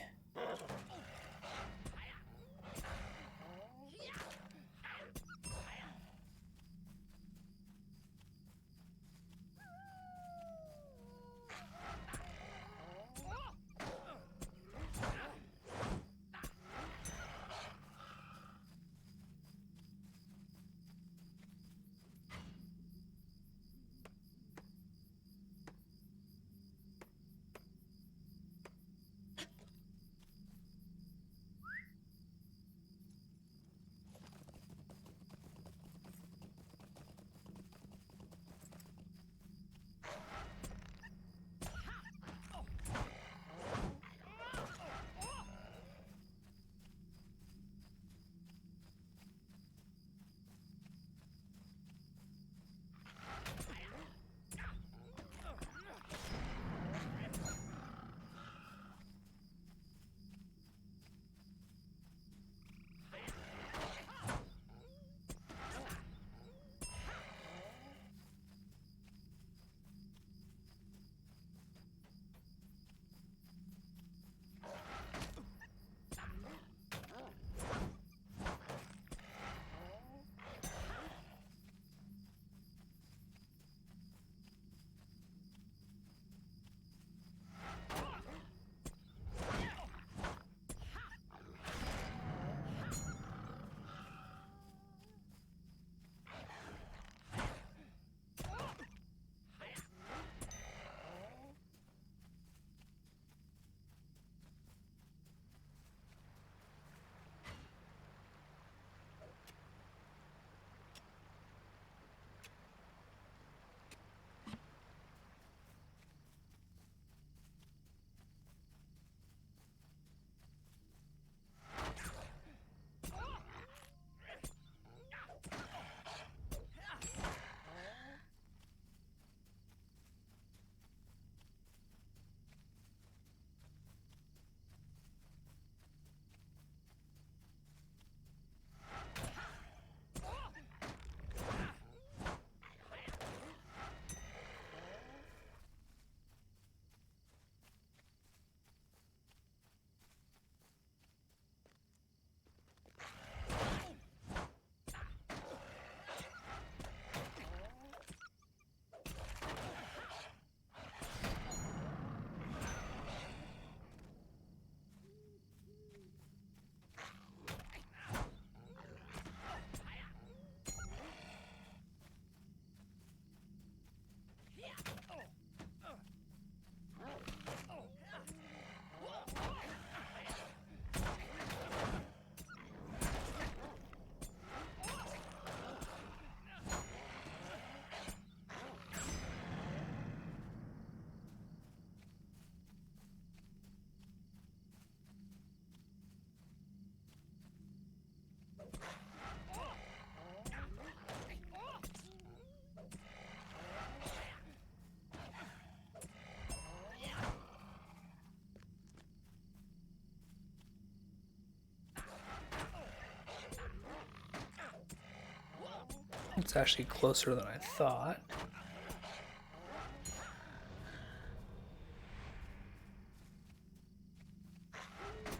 It's actually closer than I thought.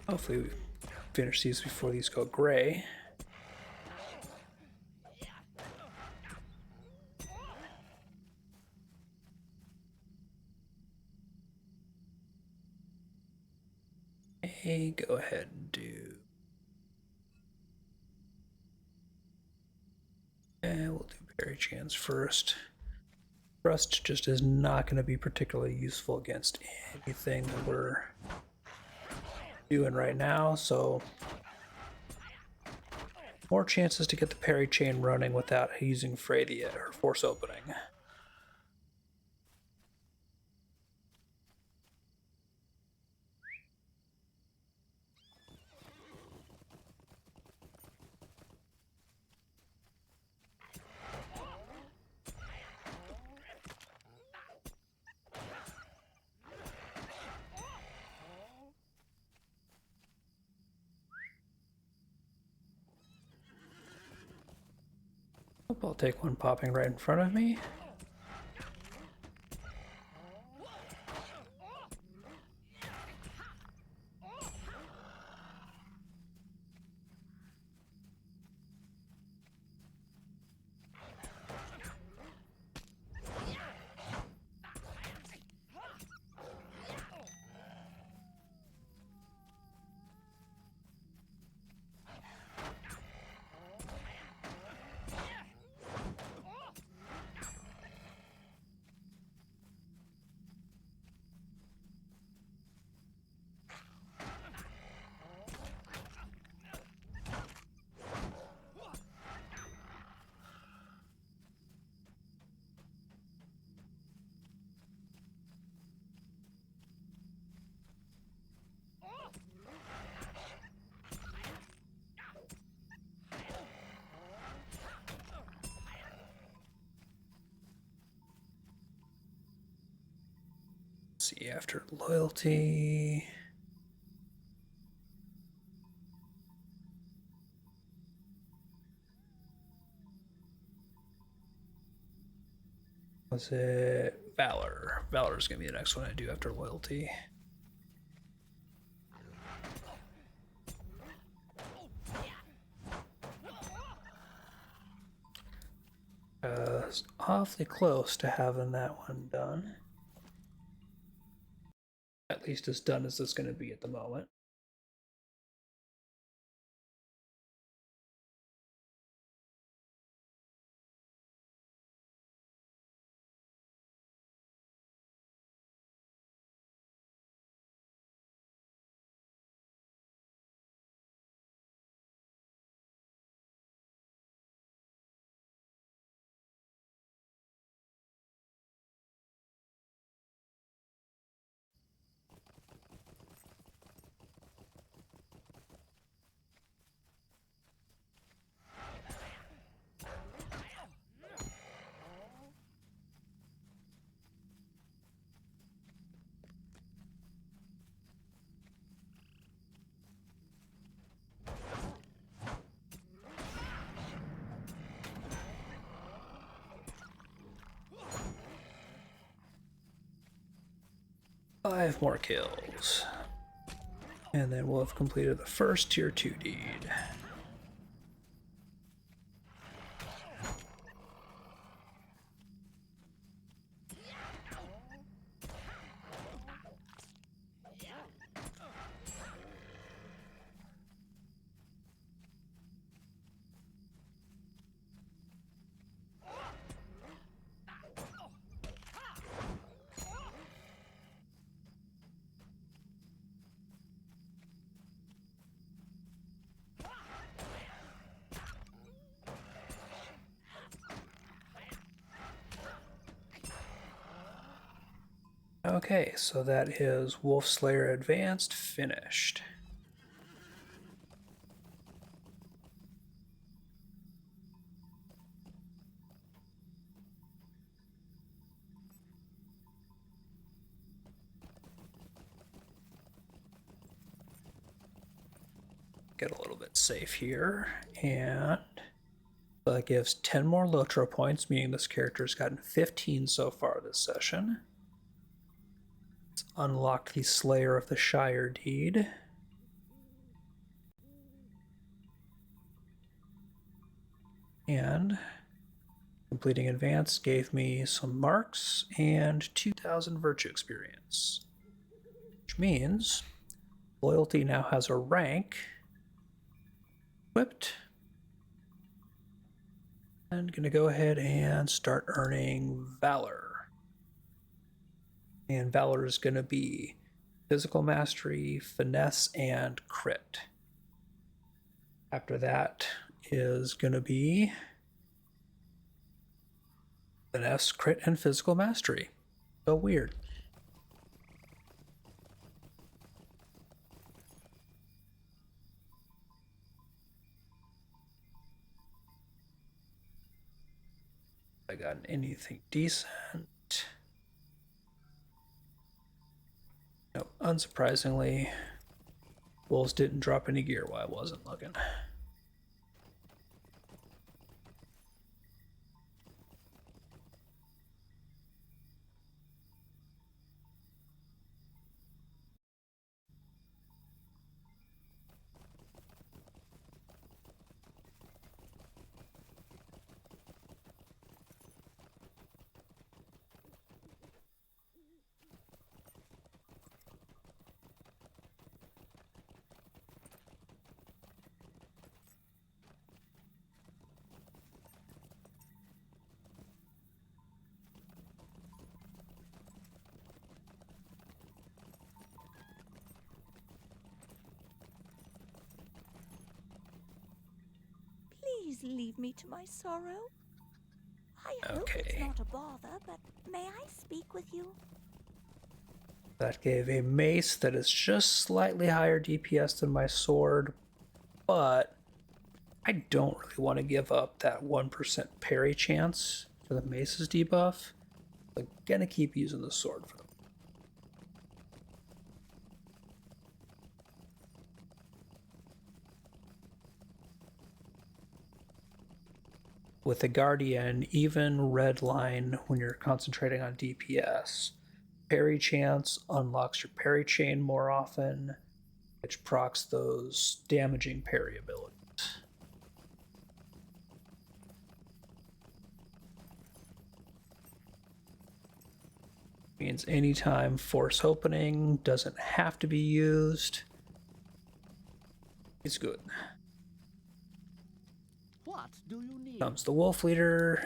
Hopefully we finish these before these go gray. Hey, go ahead and do. And we'll do Berry Chance first. Rust just is not going to be particularly useful against anything that we're doing right now, so more chances to get the parry chain running without using Freydia or Force Opening. Hope I'll take one popping right in front of me. See, after loyalty. Was it Valor? Valor is going to be the next one I do after loyalty. It's awfully close to having that one done. At least as done as it's going to be at the moment. Five more kills. And then we'll have completed the first tier 2 deed. Okay, so that is Wolf Slayer Advanced finished. Get a little bit safe here, and So that gives 10 more Lotro points, meaning this character's gotten 15 so far this session. Let's unlock the Slayer of the Shire deed. And completing advance gave me some marks and 2,000 virtue experience, which means loyalty now has a rank equipped. And gonna go ahead and start earning valor. And valor is gonna be physical mastery, finesse, and crit. After that is gonna be finesse, crit, and physical mastery. So weird. I got anything decent? No, unsurprisingly, Wolves didn't drop any gear while I wasn't looking. Please leave me to my sorrow. I hope Okay. it's not a bother, but may I speak with you? That gave a mace that is just slightly higher DPS than my sword, but I don't really want to give up that 1% parry chance for the mace's debuff. I'm gonna keep using the sword for them. With the Guardian, even red line when you're concentrating on DPS, parry chance unlocks your parry chain more often, which procs those damaging parry abilities. Means anytime force opening doesn't have to be used. It's good. What do you need? Comes the Wolf Leader.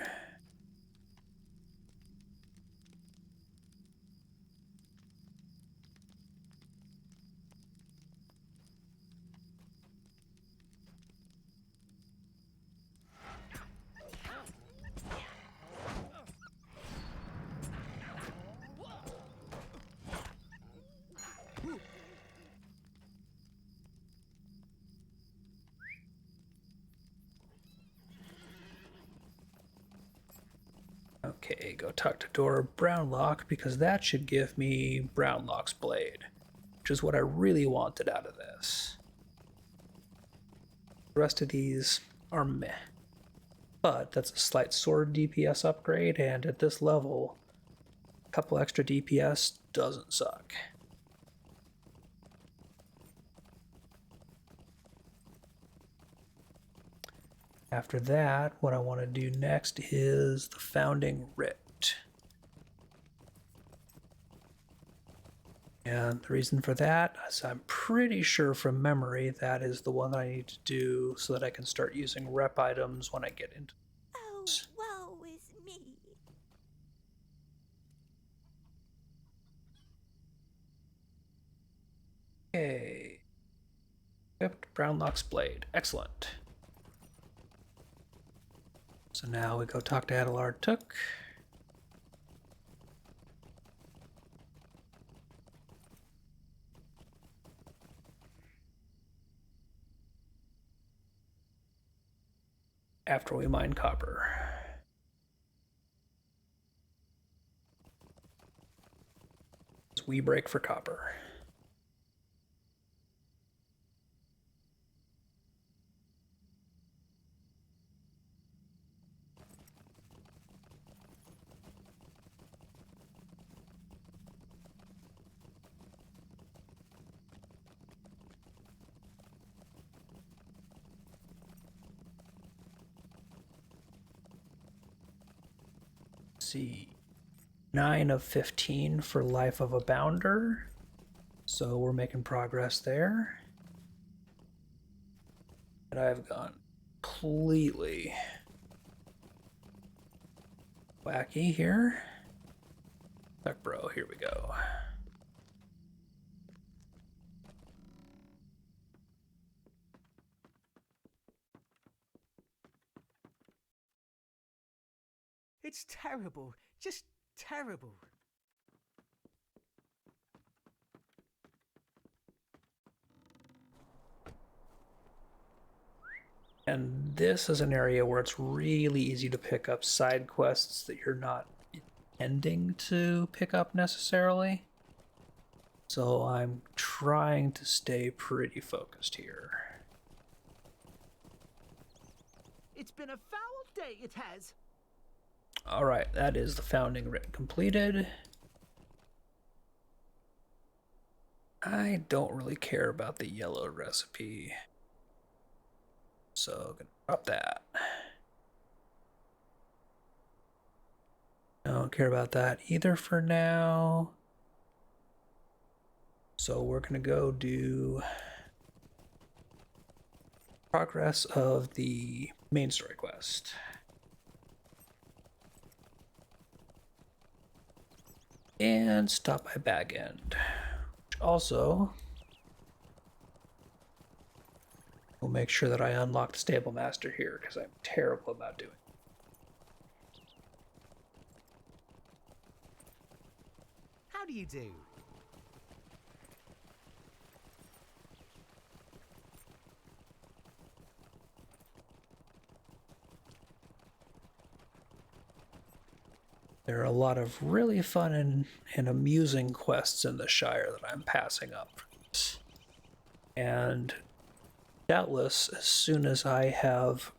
Okay, go talk to Dora Brownlock because that should give me Brownlock's blade, which is what I really wanted out of this. The rest of these are meh. But that's a slight sword DPS upgrade, and at this level, a couple extra DPS doesn't suck. After that, what I want to do next is the Founding Writ. And the reason for that is I'm pretty sure from memory that is the one that I need to do so that I can start using rep items when I get into Oh, woe is me. Okay. Equipped Brownlock's blade. Excellent. So now we go talk to Adelard Took. After we mine copper. We break for copper. see, 9 of 15 for Life of a Bounder. So we're making progress there. And I've gone completely wacky here. Heck, bro, here we go. It's terrible. Just terrible. And this is an area where it's really easy to pick up side quests that you're not intending to pick up necessarily. So I'm trying to stay pretty focused here. It's been a foul day, it has. Alright, that is the founding rite completed. I don't really care about the yellow recipe. So I'm gonna drop that. Don't care about that either for now. So we're gonna go do progress of the main story quest. And stop by Bag End. Which also will make sure that I unlock the Stable Master here, because I'm terrible about doing it. How do you do? There are a lot of really fun and amusing quests in the Shire that I'm passing up. And doubtless, as soon as I have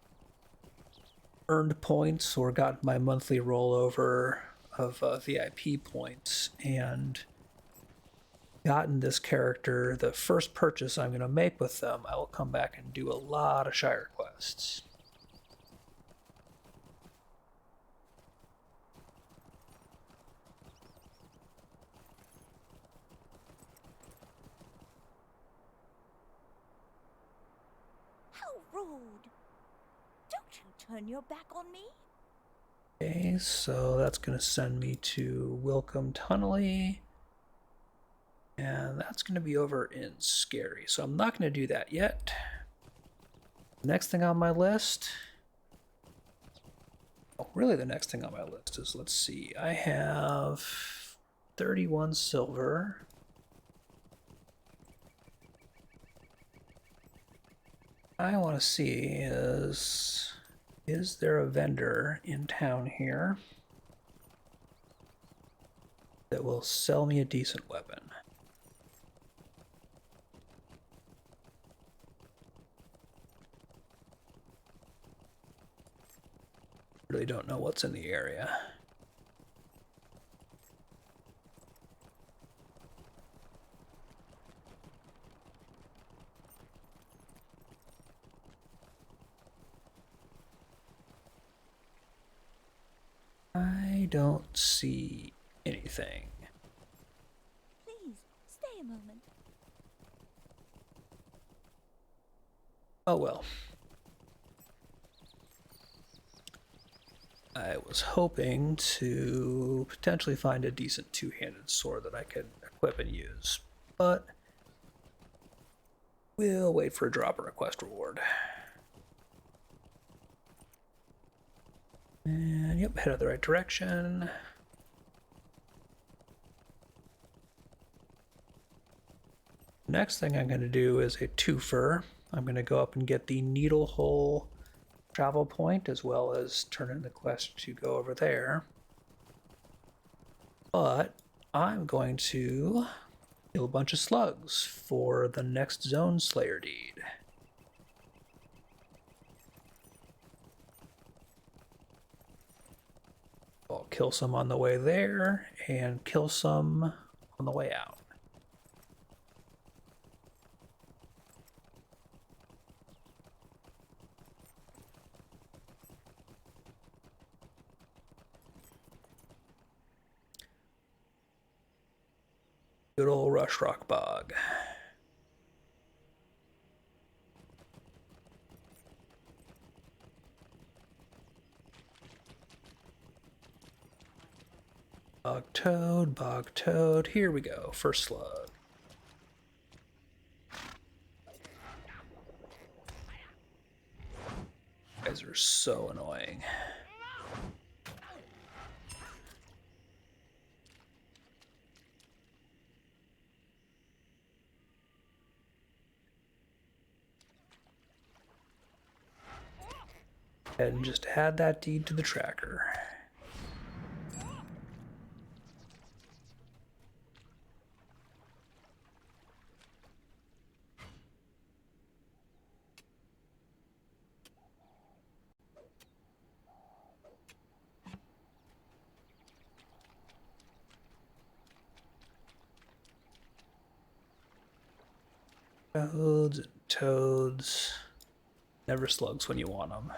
earned points or got my monthly rollover of VIP points and gotten this character, the first purchase I'm going to make with them, I will come back and do a lot of Shire quests. How rude. Don't you turn your back on me. Okay, so that's going to send me to Wilcombe Tunnelly. And that's going to be over in Scary. So I'm not going to do that yet. Next thing on my list... Oh, really the next thing on my list is, let's see, I have 31 silver. I want to see is there a vendor in town here that will sell me a decent weapon? Really don't know what's in the area. I don't see anything. Please, stay a moment. Oh well. I was hoping to potentially find a decent two-handed sword that I could equip and use, but we'll wait for a drop or a quest reward. And yep, head in the right direction. Next thing I'm going to do is a twofer. I'm going to go up and get the Needle Hole travel point, as well as turn in the quest to go over there. But I'm going to kill a bunch of slugs for the next Zone Slayer deed. I'll kill some on the way there and kill some on the way out. Good old Rush Rock Bog. Bog toad. Here we go. First slug. You guys are so annoying. And just add that deed to the tracker. Toads and toads. Never slugs when you want them.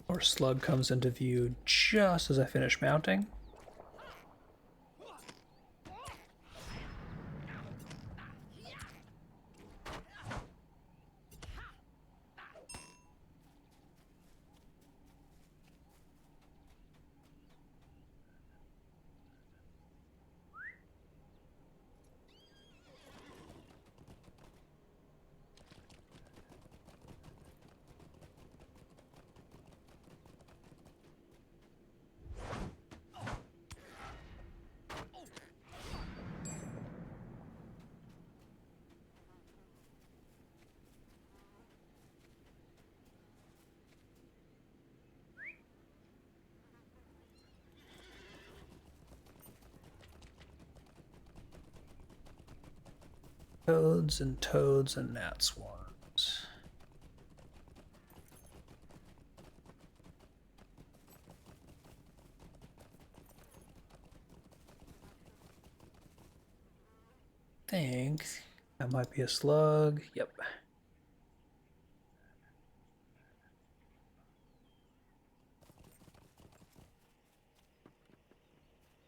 Our slug comes into view just as I finish mounting. Toads and toads and gnat swarms. Think that might be a slug. Yep.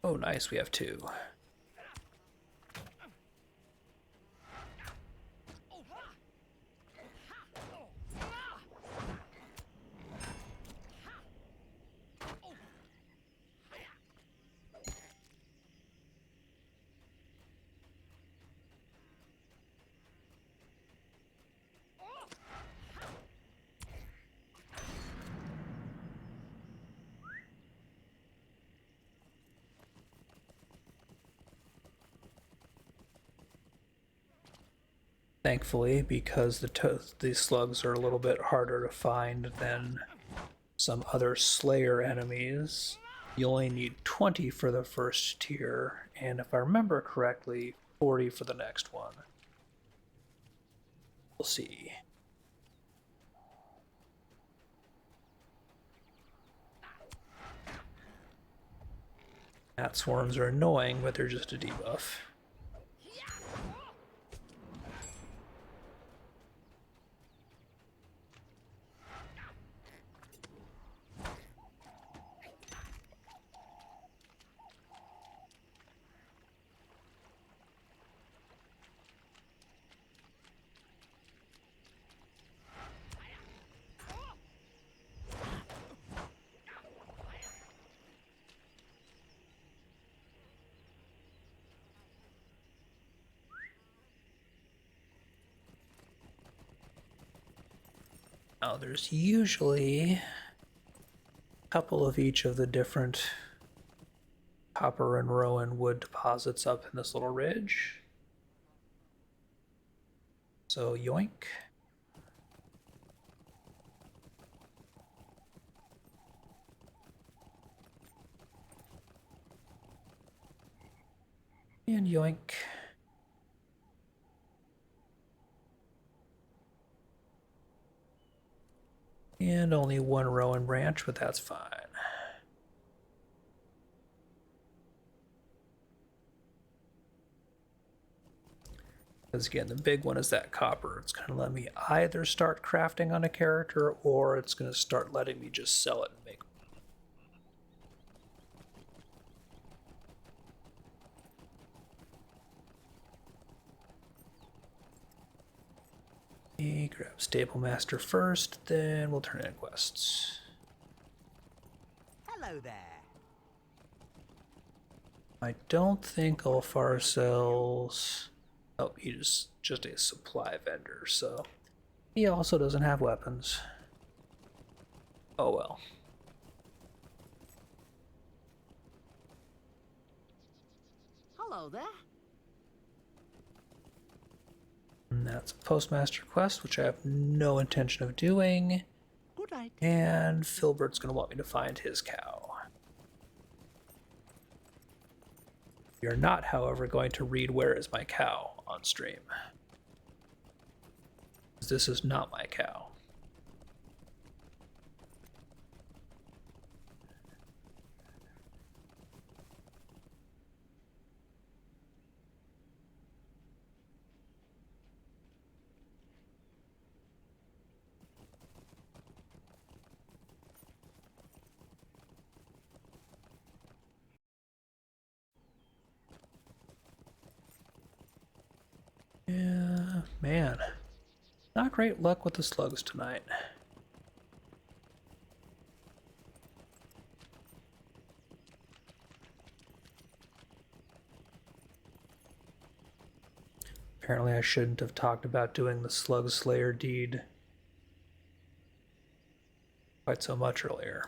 Oh, nice. We have two. Thankfully, because these slugs are a little bit harder to find than some other Slayer enemies, you only need 20 for the first tier, and if I remember correctly, 40 for the next one. We'll see. Gnat swarms are annoying, but they're just a debuff. Now, there's usually a couple of each of the different copper and rowan wood deposits up in this little ridge. So, yoink. And yoink. And only one rowan branch, but that's fine. Because again, the big one is that copper. It's going to let me either start crafting on a character, or it's going to start letting me just sell it and make. Grab Stable Master first, then we'll turn in quests. Hello there. I don't think Ulfar sells. Oh, he's just a supply vendor, so he also doesn't have weapons. Oh well. Hello there. And that's a Postmaster quest, which I have no intention of doing. Good idea. And Filbert's going to want me to find his cow. You're not, however, going to read "Where is my cow" on stream. This is not my cow. Yeah, man. Not great luck with the slugs tonight. Apparently I shouldn't have talked about doing the Slug Slayer deed quite so much earlier.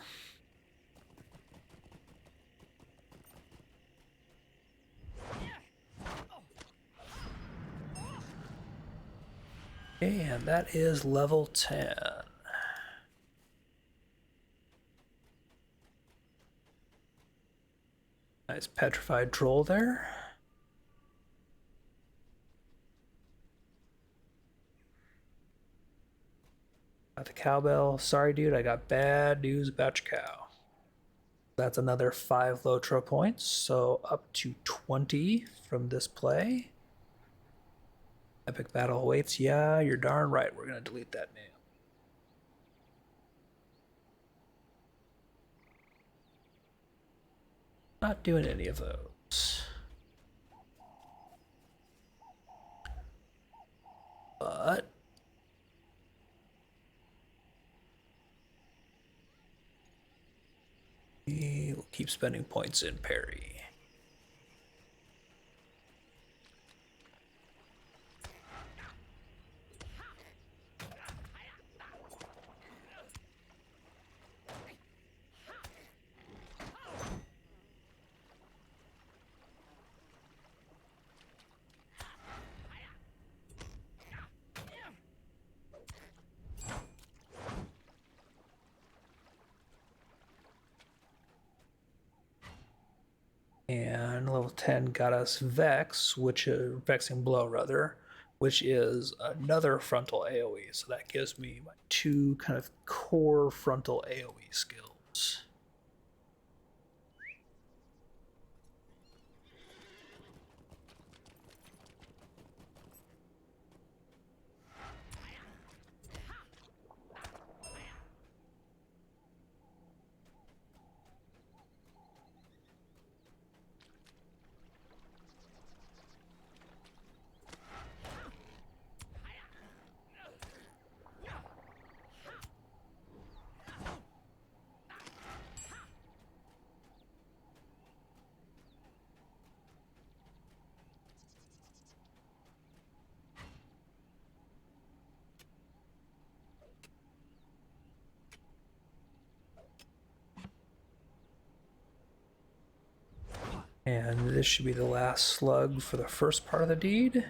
And that is level 10. Nice petrified troll there. Got the cowbell. Sorry, dude, I got bad news about your cow. That's another 5 Lotro points, so up to 20 from this play. Epic battle awaits. Yeah, you're darn right. We're going to delete that name. Not doing any of those. But we will keep spending points in parry. And level 10 got us Vex, which is Vexing Blow rather, which is another frontal AoE. So that gives me my 2 kind of core frontal AoE skills. And this should be the last slug for the first part of the deed.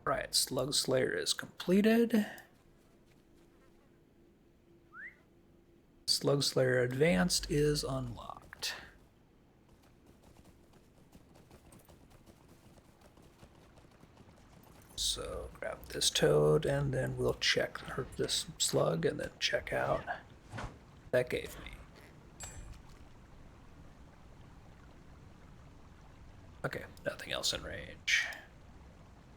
Right, Slug Slayer is completed. Slug Slayer Advanced is unlocked. So grab this toad and then we'll check this slug and then check out what that gave me. Okay, nothing else in range.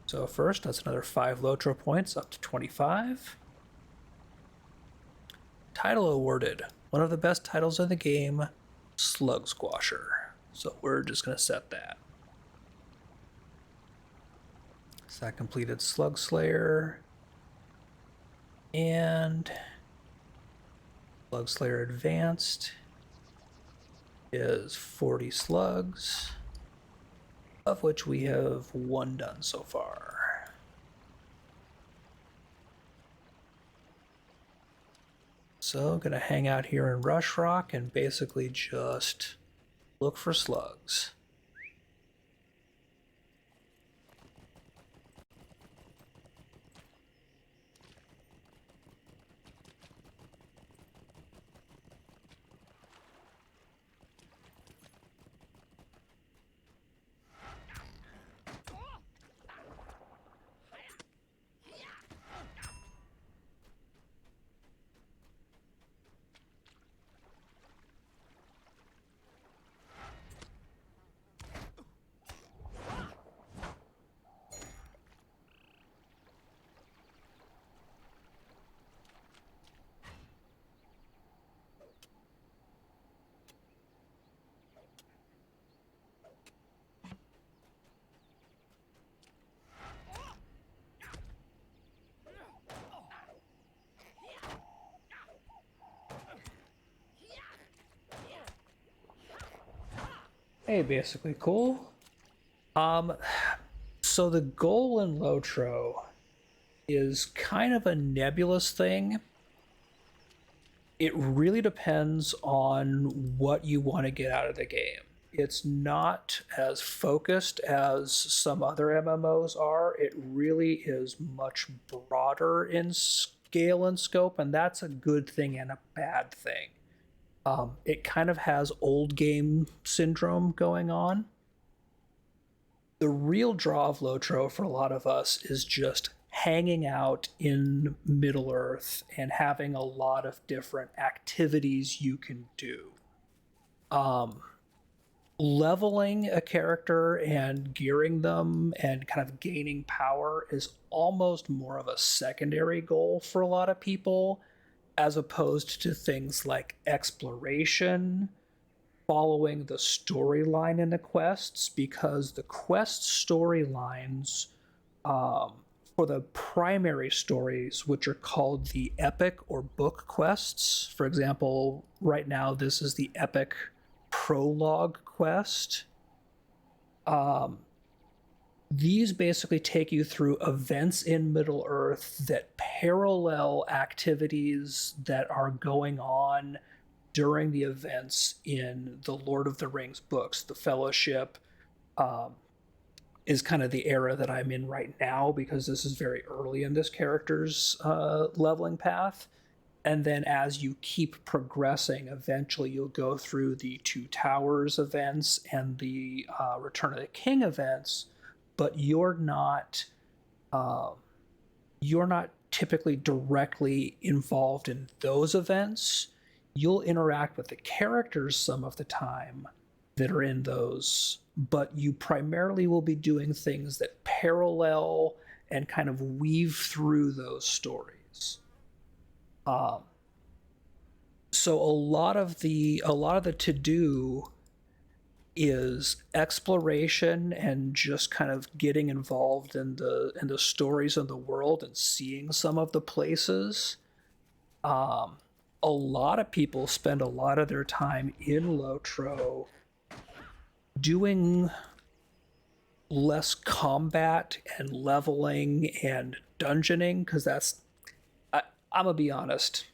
So first, that's another 5 Lotro points, up to 25. Title awarded. One of the best titles in the game, Slug Squasher. So we're just going to set that. So that completed Slug Slayer. And Slug Slayer Advanced is 40 slugs, of which we have 1 done so far. So I'm gonna hang out here in Rush Rock and basically just look for slugs. Hey, basically cool. So the goal in Lotro is kind of a nebulous thing. It really depends on what you want to get out of the game. It's not as focused as some other MMOs are. It really is much broader in scale and scope, and that's a good thing and a bad thing. It kind of has old game syndrome going on. The real draw of Lotro for a lot of us is just hanging out in Middle Earth and having a lot of different activities you can do. Leveling a character and gearing them and kind of gaining power is almost more of a secondary goal for a lot of people, as opposed to things like exploration, following the storyline in the quests, because the quest storylines for the primary stories, which are called the epic or book quests. For example, right now this is the epic prologue quest. These basically take you through events in Middle Earth that parallel activities that are going on during the events in the Lord of the Rings books. The Fellowship is kind of the era that I'm in right now, because this is very early in this character's leveling path. And then as you keep progressing, eventually you'll go through the Two Towers events and the Return of the King events, but you're not typically directly involved in those events. You'll interact with the characters some of the time that are in those, but you primarily will be doing things that parallel and kind of weave through those stories. So a lot of the to do is exploration and just kind of getting involved in the stories of the world and seeing some of the places. A lot of people spend a lot of their time in Lotro doing less combat and leveling and dungeoning, because I'm gonna be honest,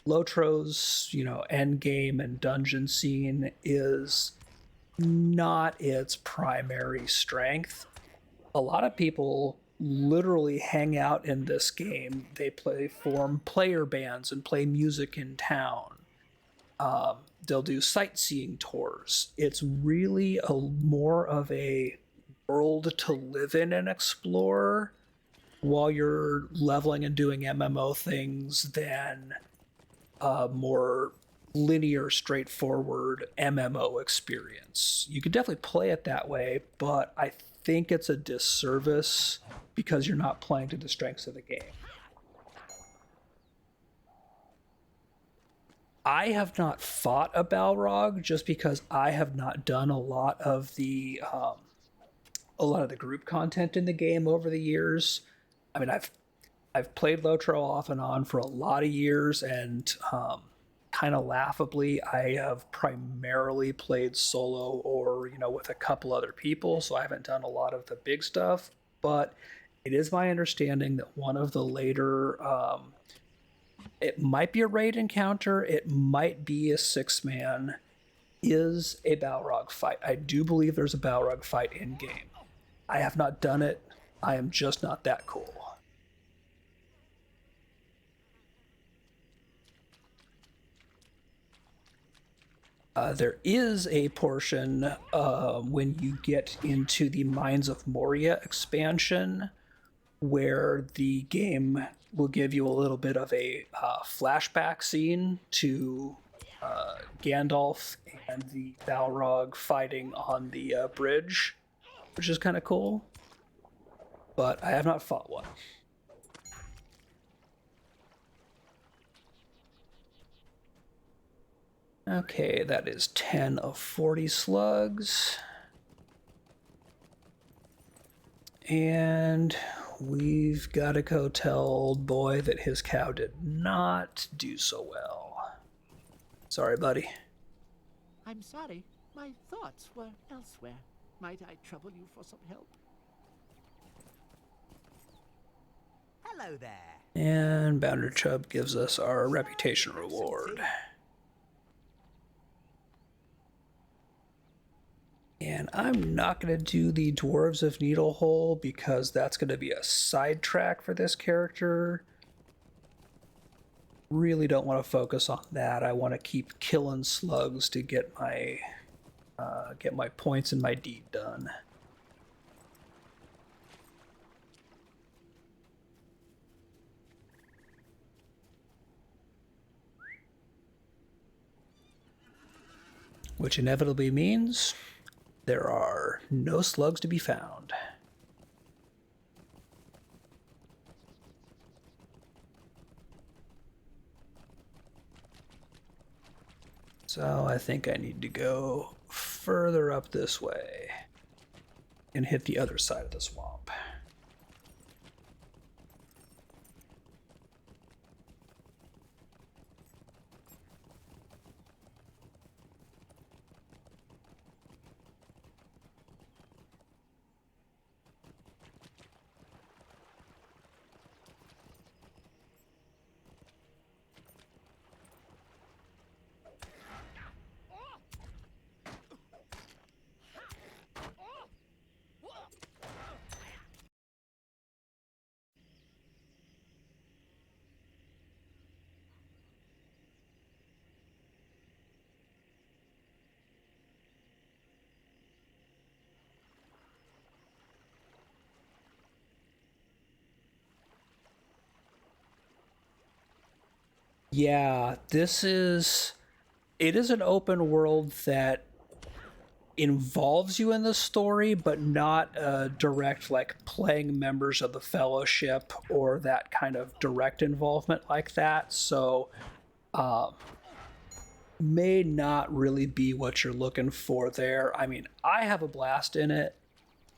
Lotro's end game and dungeon scene is not its primary strength. A lot of people literally hang out in this game. They form player bands and play music in town. They'll do sightseeing tours. It's really more of a world to live in and explore while you're leveling and doing MMO things than a more linear, straightforward MMO experience. You could definitely play it that way, but I think it's a disservice because you're not playing to the strengths of the game. I have not fought a Balrog just because I have not done a lot of the group content in the game over the years. I mean, I've played Lotro off and on for a lot of years, and kind of laughably, I have primarily played solo or with a couple other people, so I haven't done a lot of the big stuff. But it is my understanding that one of the later it might be a raid encounter, it might be a 6-man, is a Balrog fight. I do believe there's a Balrog fight in game. I have not done it. I am just not that cool. There is a portion when you get into the Mines of Moria expansion where the game will give you a little bit of a flashback scene to Gandalf and the Balrog fighting on the bridge, which is kind of cool. But I have not fought one. Okay, that is 10 of 40 slugs. And we've got to go tell old boy that his cow did not do so well. Sorry, buddy. I'm sorry. My thoughts were elsewhere. Might I trouble you for some help? Hello there. And Bounder Chub gives us our reputation reward. And I'm not going to do the Dwarves of Needlehole because that's going to be a sidetrack for this character. Really don't want to focus on that. I want to keep killing slugs to get my points and my deed done. Which inevitably means there are no slugs to be found. So I think I need to go further up this way and hit the other side of the swamp. Yeah, it is an open world that involves you in the story, but not a direct, like, playing members of the Fellowship or that kind of direct involvement like that. So, may not really be what you're looking for there. I mean, I have a blast in it,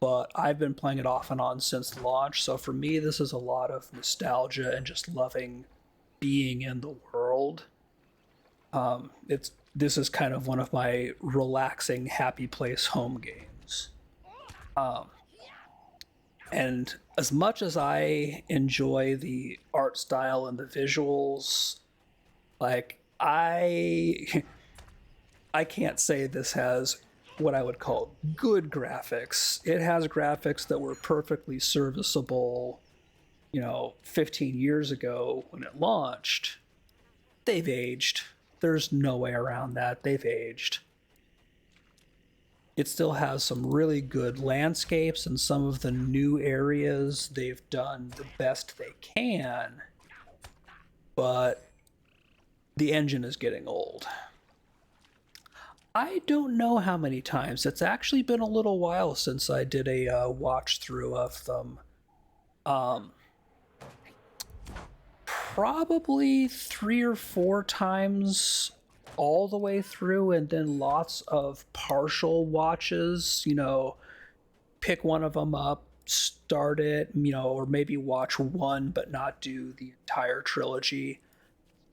but I've been playing it off and on since launch. So for me, this is a lot of nostalgia and just loving being in the world. This is kind of one of my relaxing, happy place home games. And as much as I enjoy the art style and the visuals, like I can't say this has what I would call good graphics. It has graphics that were perfectly serviceable, 15 years ago when it launched. They've aged. There's no way around that. They've aged. It still has some really good landscapes, and some of the new areas they've done the best they can, but the engine is getting old. I don't know how many times. It's actually been a little while since I did a watch through of them. Um, Probably 3 or 4 times all the way through, and then lots of partial watches. Pick one of them up, start it, or maybe watch one but not do the entire trilogy.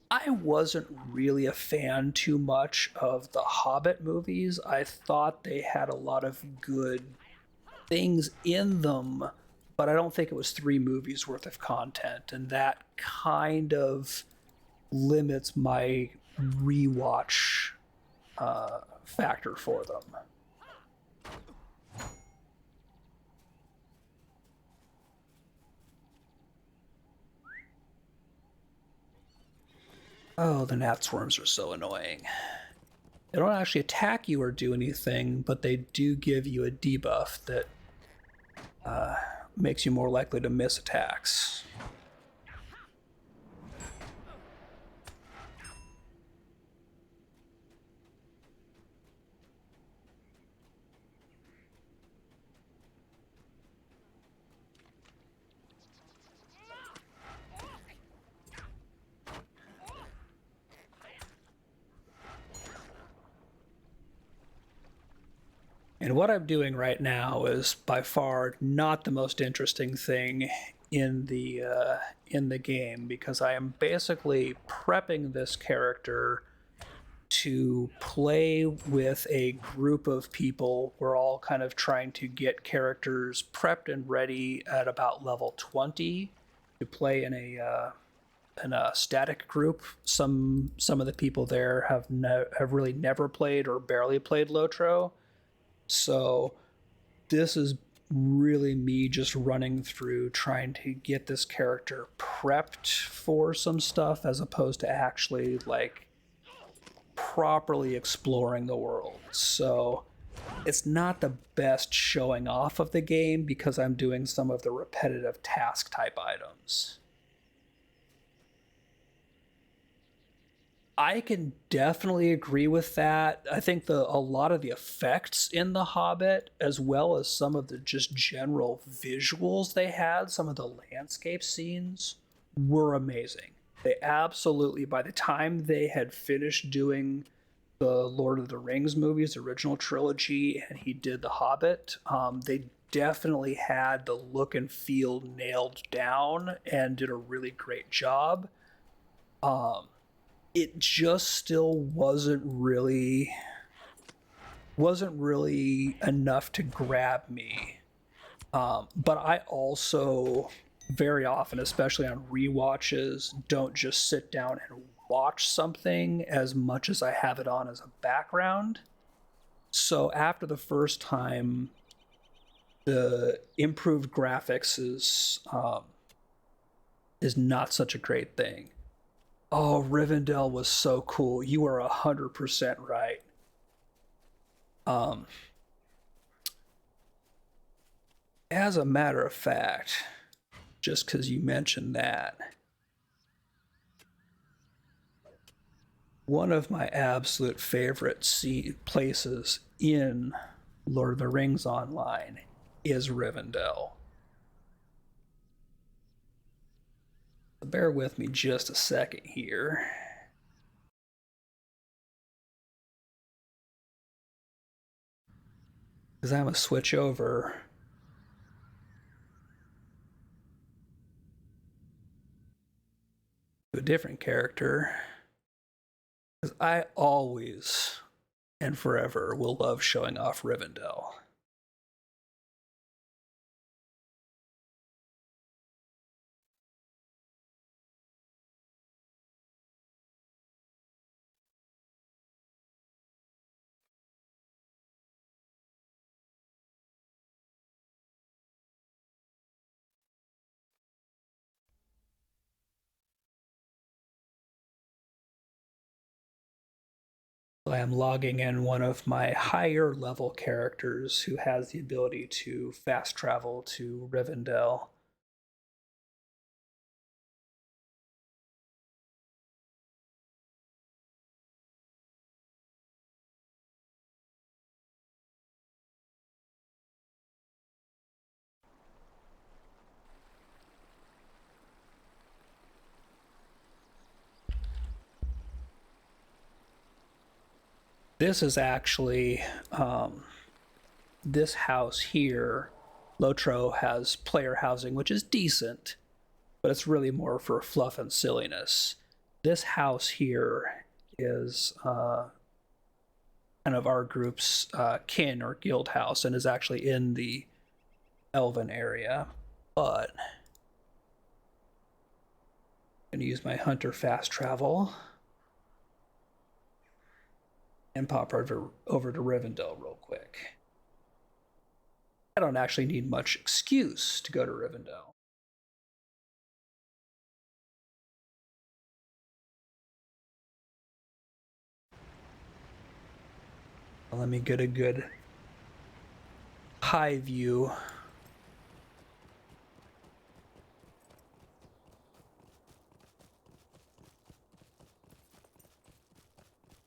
I wasn't really a fan too much of the Hobbit movies. I thought they had a lot of good things in them, but I don't think it was 3 movies worth of content, and that kind of limits my rewatch factor for them. Oh, the gnat swarms are so annoying. They don't actually attack you or do anything, but they do give you a debuff that makes you more likely to miss attacks. And what I'm doing right now is by far not the most interesting thing in the game, because I am basically prepping this character to play with a group of people. We're all kind of trying to get characters prepped and ready at about level 20 to play in a static group. Some of the people there have really never played or barely played Lotro. So this is really me just running through trying to get this character prepped for some stuff, as opposed to actually like properly exploring the world. So it's not the best showing off of the game because I'm doing some of the repetitive task type items. I can definitely agree with that. I think a lot of the effects in The Hobbit, as well as some of the just general visuals they had, some of the landscape scenes were amazing. They absolutely, by the time they had finished doing the Lord of the Rings movies, the original trilogy, and he did The Hobbit, they definitely had the look and feel nailed down and did a really great job. Um, it just still wasn't really enough to grab me. But I also very often, especially on rewatches, don't just sit down and watch something as much as I have it on as a background. So after the first time, the improved graphics is not such a great thing. Oh, Rivendell was so cool. You are 100% right. Um, as a matter of fact, just because you mentioned that, one of my absolute favorite places in Lord of the Rings Online is Rivendell. Bear with me just a second here. Because I'm going to switch over to a different character. Because I always and forever will love showing off Rivendell. I am logging in one of my higher level characters who has the ability to fast travel to Rivendell. This is actually this house here. Lotro has player housing, which is decent, but it's really more for fluff and silliness. This house here is kind of our group's kin or guild house and is actually in the Elven area. But I'm going to use my hunter fast travel and pop over to Rivendell real quick. I don't actually need much excuse to go to Rivendell. Let me get a good high view.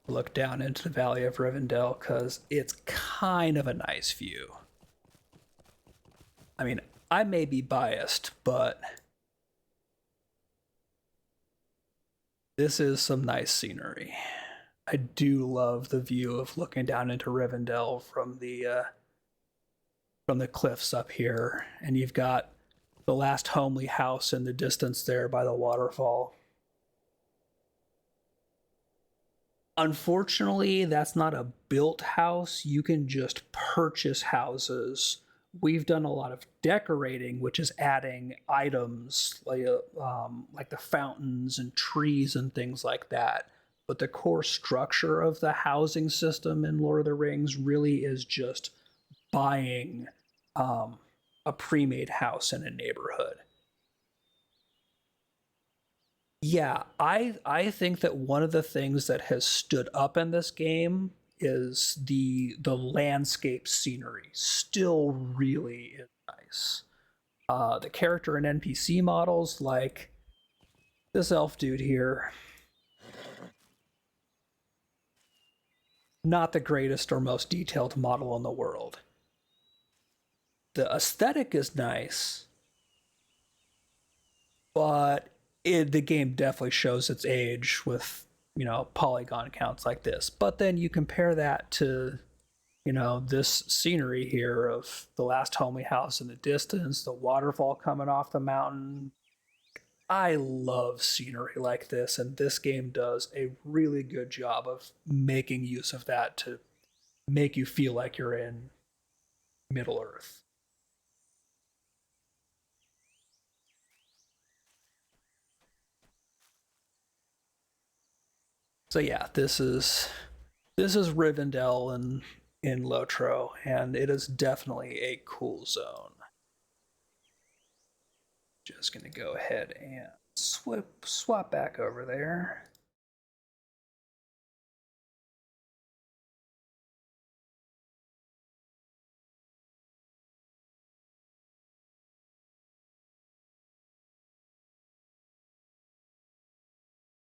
Look down into the Valley of Rivendell because it's kind of a nice view. I mean, I may be biased, but this is some nice scenery. I do love the view of looking down into Rivendell from the cliffs up here, and you've got the last homely house in the distance there by the waterfall. Unfortunately, that's not a built house. You can just purchase houses. We've done a lot of decorating, which is adding items like the fountains and trees and things like that. But the core structure of the housing system in Lord of the Rings really is just buying a pre-made house in a neighborhood. Yeah, I think that one of the things that has stood up in this game is the landscape scenery. Still really is nice. The character and NPC models, like this elf dude here, not the greatest or most detailed model in the world. The aesthetic is nice, but the game definitely shows its age with, polygon counts like this. But then you compare that to, this scenery here of the last homely house in the distance, the waterfall coming off the mountain. I love scenery like this, and this game does a really good job of making use of that to make you feel like you're in Middle Earth. So yeah, this is Rivendell in Lotro, and it is definitely a cool zone. Just gonna go ahead and swap back over there.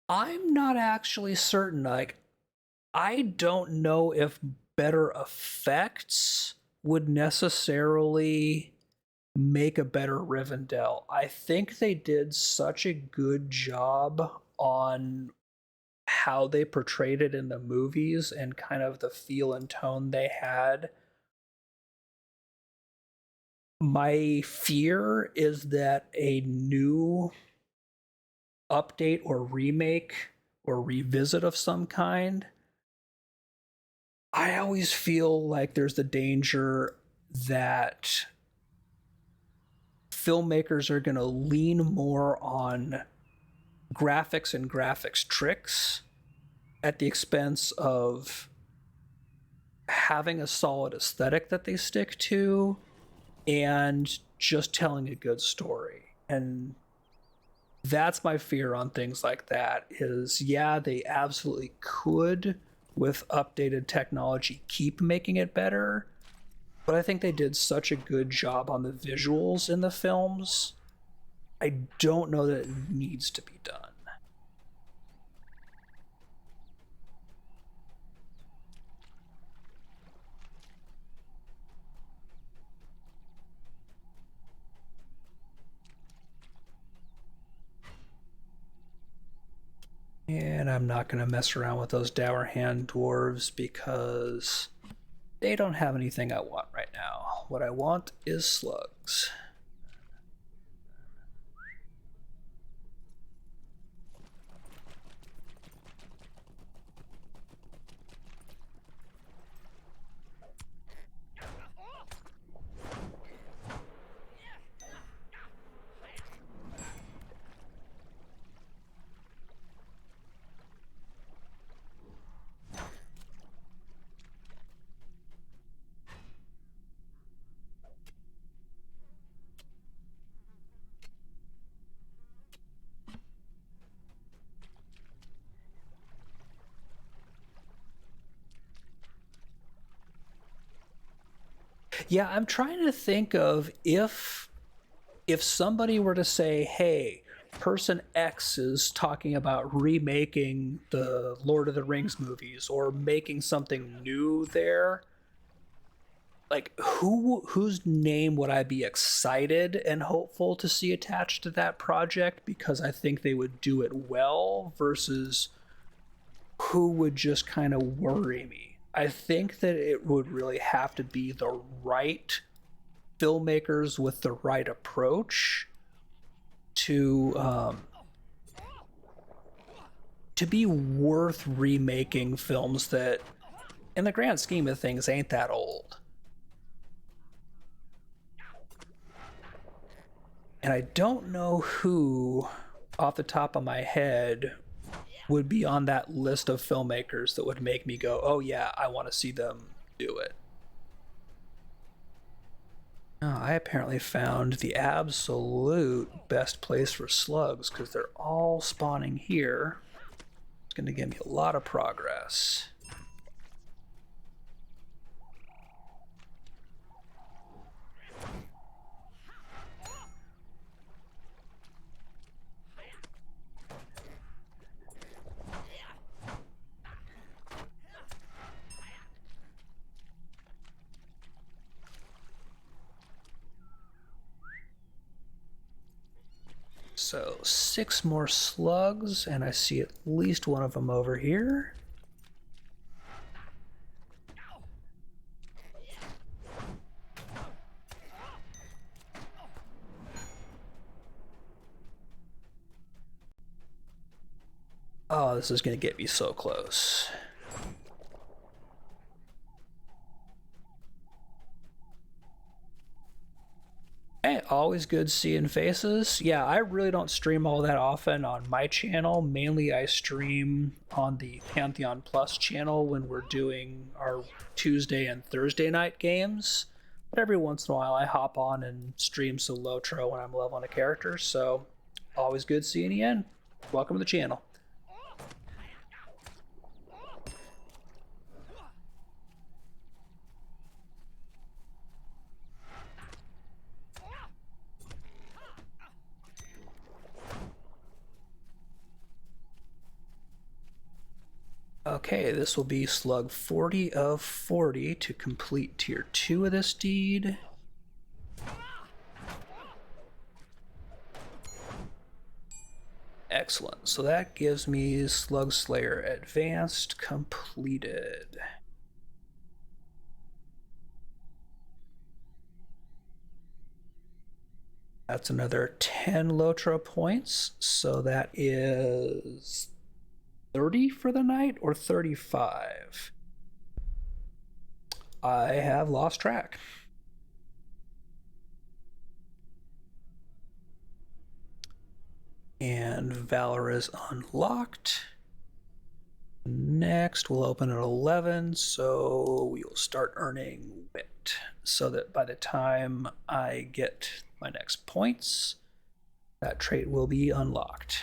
I'm not actually certain. Like, I don't know if better effects would necessarily make a better Rivendell. I think they did such a good job on how they portrayed it in the movies and kind of the feel and tone they had. My fear is that a new update or remake or revisit of some kind, I always feel like there's the danger that filmmakers are going to lean more on graphics and graphics tricks at the expense of having a solid aesthetic that they stick to and just telling a good story. And that's my fear on things like that is, yeah, they absolutely could with updated technology, keep making it better. But I think they did such a good job on the visuals in the films. I don't know that it needs to be done. And I'm not going to mess around with those dour hand dwarves because they don't have anything I want right now. What I want is slugs. Yeah, I'm trying to think of if somebody were to say, hey, person X is talking about remaking the Lord of the Rings movies or making something new there, like whose name would I be excited and hopeful to see attached to that project because I think they would do it well versus who would just kind of worry me. I think that it would really have to be the right filmmakers with the right approach to be worth remaking films that, in the grand scheme of things, ain't that old. And I don't know who, off the top of my head, would be on that list of filmmakers that would make me go, oh yeah, I want to see them do it. Oh, I apparently found the absolute best place for slugs because they're all spawning here. It's going to give me a lot of progress. So 6 more slugs, and I see at least one of them over here. Oh, this is going to get me so close. Hey, always good seeing faces. Yeah, I really don't stream all that often on my channel. Mainly I stream on the Pantheon Plus channel when we're doing our Tuesday and Thursday night games. But every once in a while I hop on and stream some Lotro when I'm leveling a character, so always good seeing you in. Welcome to the channel. Okay, this will be slug 40 of 40 to complete tier 2 of this deed. Excellent, so that gives me Slug Slayer Advanced completed. That's another 10 Lotro points, so that is 30 for the night or 35? I have lost track. And Valor is unlocked. Next, we'll open at 11, so we will start earning wit, so that by the time I get my next points, that trait will be unlocked.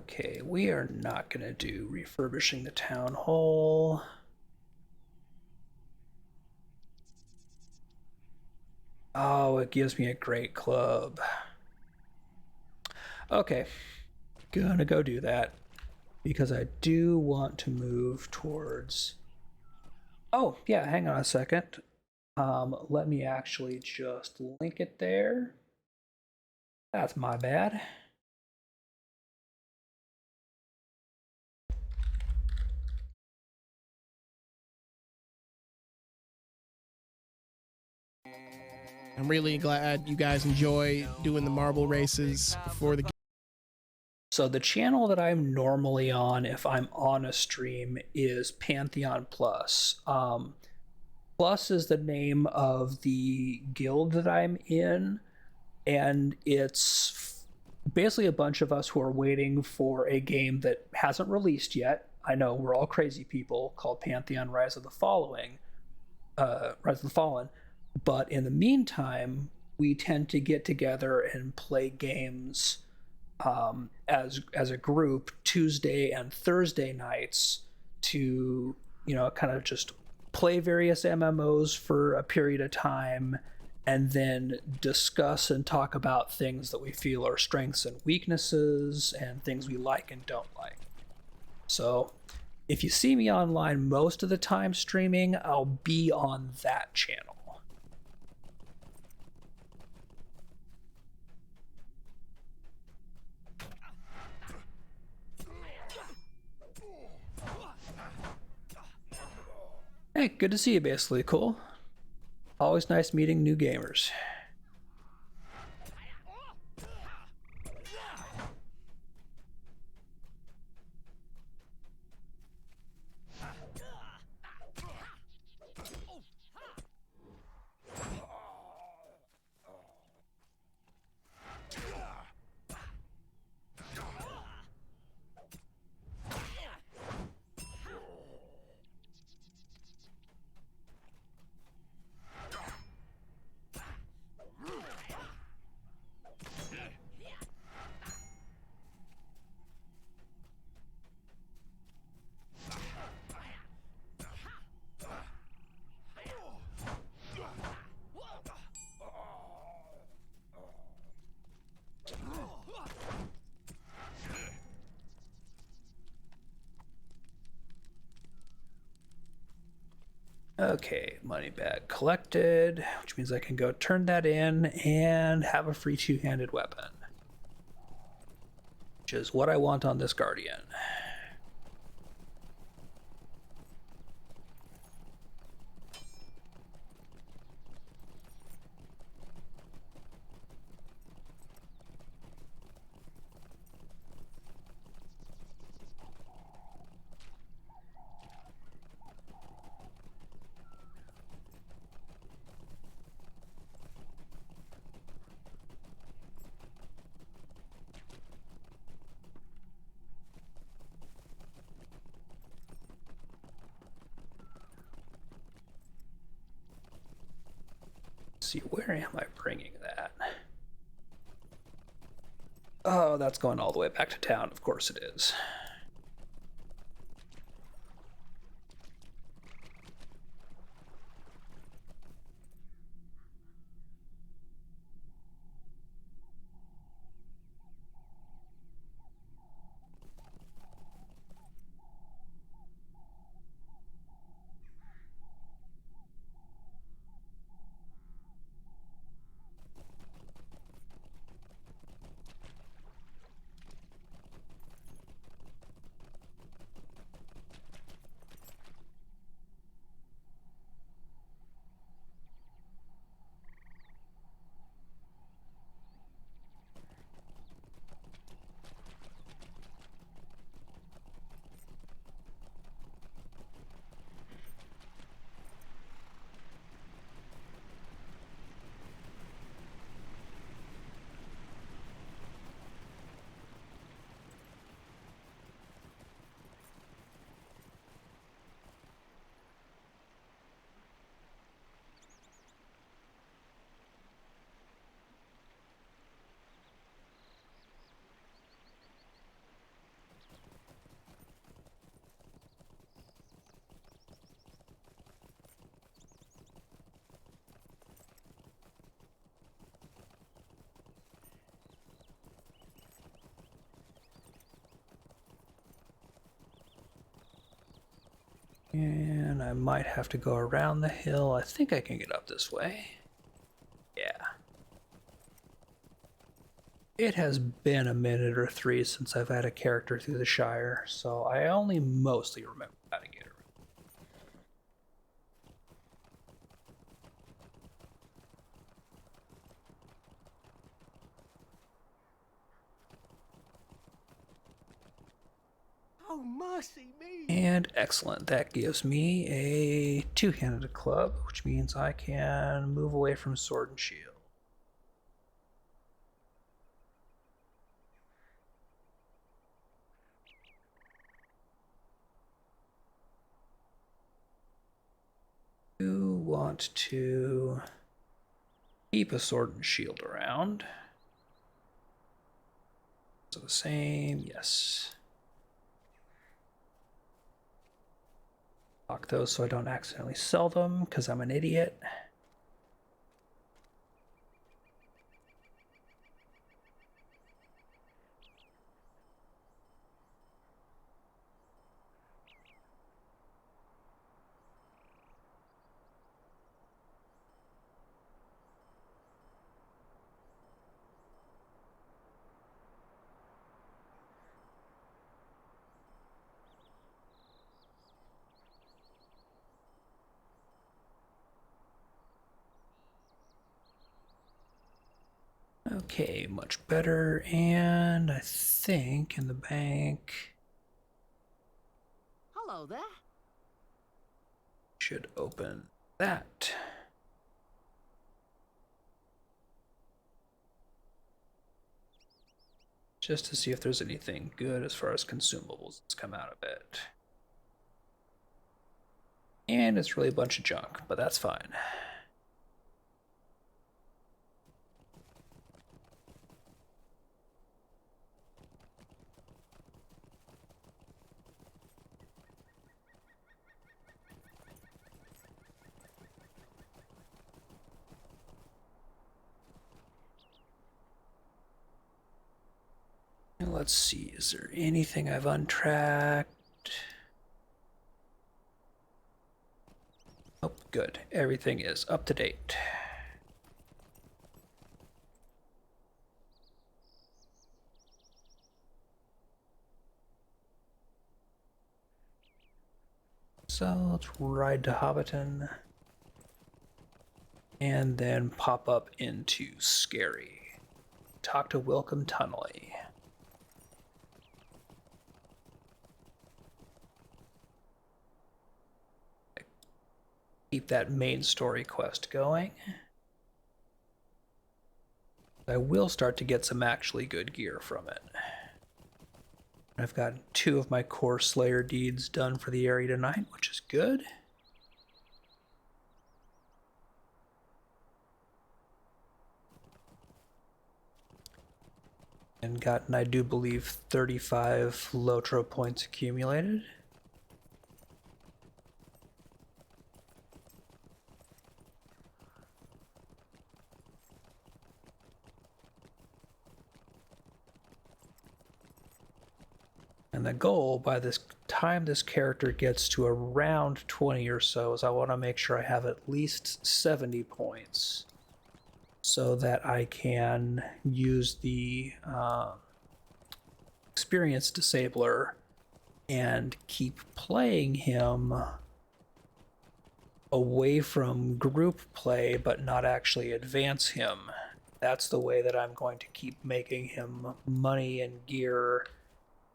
Okay, we are not going to do refurbishing the town hall. Oh, it gives me a great club. Okay, gonna go do that because I do want to move towards. Oh, yeah, hang on a second. Let me actually just link it there. That's my bad. I'm really glad you guys enjoy doing the marble races for the. So the channel that I'm normally on, if I'm on a stream, is Pantheon Plus. Plus is the name of the guild that I'm in, and it's basically a bunch of us who are waiting for a game that hasn't released yet. I know we're all crazy people, called Pantheon Rise of the Rise of the Fallen. But in the meantime, we tend to get together and play games as a group Tuesday and Thursday nights to kind of just play various MMOs for a period of time and then discuss and talk about things that we feel are strengths and weaknesses and things we like and don't like. So if you see me online most of the time streaming, I'll be on that channel. Hey, good to see you, basically. Cool. Always nice meeting new gamers. Okay, money bag collected, which means I can go turn that in and have a free two-handed weapon, which is what I want on this Guardian. Let's see, where am I bringing that? Oh, that's going all the way back to town. Of course it is. And I might have to go around the hill. I think I can get up this way. Yeah. It has been a minute or 3 since I've had a character through the Shire, so I only mostly remember how to get around. Oh, mercy me! And excellent. That gives me a two-handed club, which means I can move away from sword and shield. You want to keep a sword and shield around. So the same, yes. Lock those so I don't accidentally sell them because I'm an idiot. Okay, much better. And I think in the bank Hello there. should open that. Just to see if there's anything good as far as consumables that's come out of it. And it's really a bunch of junk, but that's fine. And let's see, is there anything I've untracked? Oh, good. Everything is up to date. So let's ride to Hobbiton and then pop up into Scary. Talk to Wilcom Tunnelly. Keep that main story quest going. I will start to get some actually good gear from it. I've got 2 of my core Slayer deeds done for the area tonight, which is good. And gotten, I do believe, 35 Lotro points accumulated. And the goal by this time this character gets to around 20 or so is I want to make sure I have at least 70 points so that I can use the experience disabler and keep playing him away from group play but not actually advance him. That's the way that I'm going to keep making him money and gear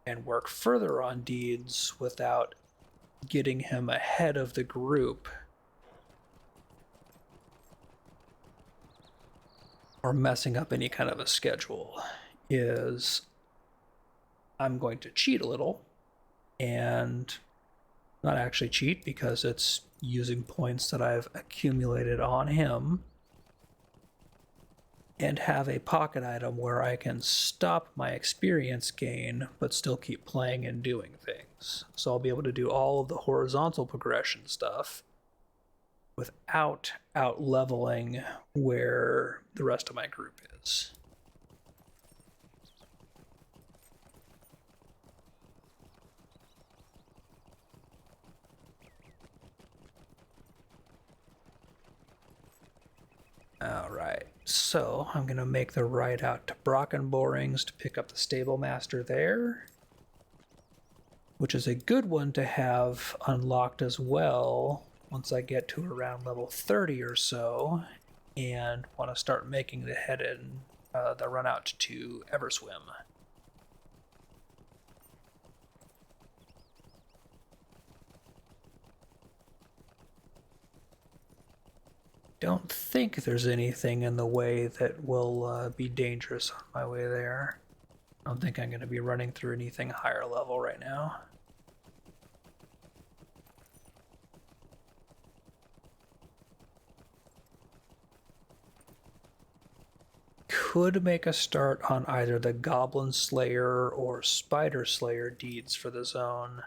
and work further on deeds without getting him ahead of the group or messing up any kind of a schedule. Is I'm going to cheat a little and not actually cheat because it's using points that I've accumulated on him and have a pocket item where I can stop my experience gain but still keep playing and doing things. So I'll be able to do all of the horizontal progression stuff without out-leveling where the rest of my group is. Alright, so I'm going to make the ride out to Brockenborings to pick up the Stable Master there, which is a good one to have unlocked as well once I get to around level 30 or so and want to start making the run out to Everswim. Don't think there's anything in the way that will be dangerous on my way there. I don't think I'm going to be running through anything higher level right now. Could make a start on either the Goblin Slayer or Spider Slayer deeds for the zone,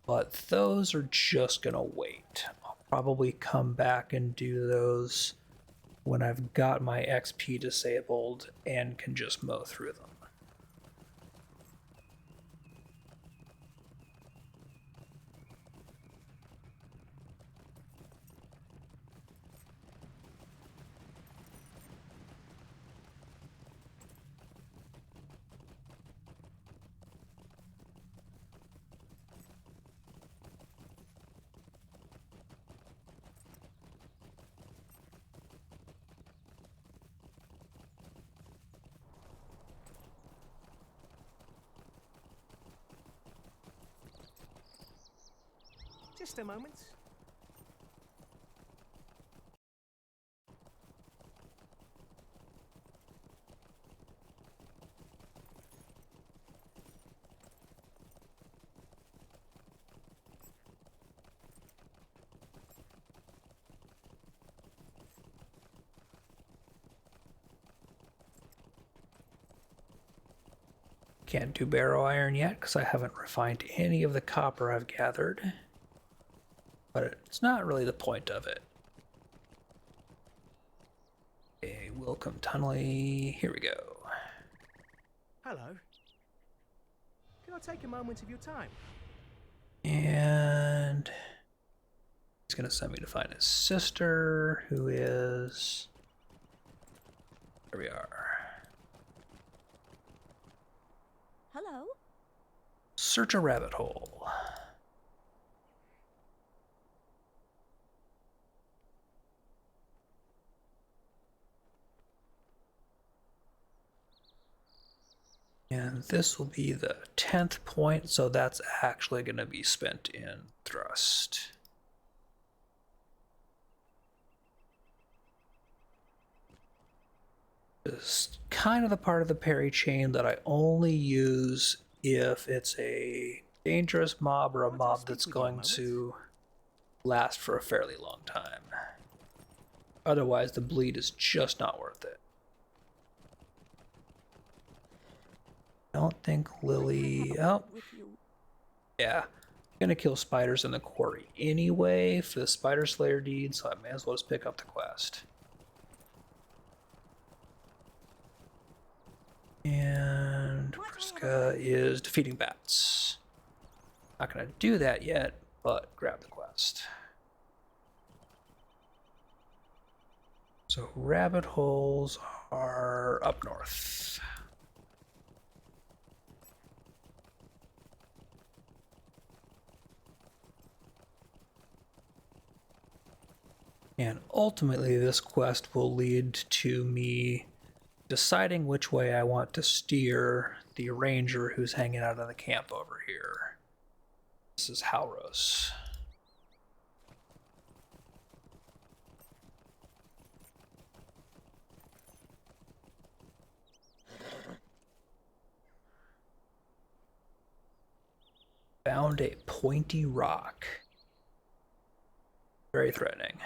but those are just gonna wait. I'll probably come back and do those when I've got my XP disabled and can just mow through them. Just a moment. Can't do barrow iron yet because I haven't refined any of the copper I've gathered, but it's not really the point of it. Okay, welcome Tunnelly. Here we go. Hello. Can I take a moment of your time? And he's going to send me to find his sister, who is... There we are. Hello? Search a rabbit hole. And this will be the 10th point, so that's actually going to be spent in thrust. This is kind of the part of the parry chain that I only use if it's a dangerous mob or a mob that's going to last for a fairly long time. Otherwise, the bleed is just not worth it. I don't think Lily... Oh, yeah. I'm gonna kill spiders in the quarry anyway for the Spider Slayer deed, so I may as well just pick up the quest. And Vriska is defeating bats. Not gonna do that yet, but grab the quest. So rabbit holes are up north. And ultimately this quest will lead to me deciding which way I want to steer the ranger who's hanging out of the camp over here. This is Halros. Found a pointy rock. Very threatening.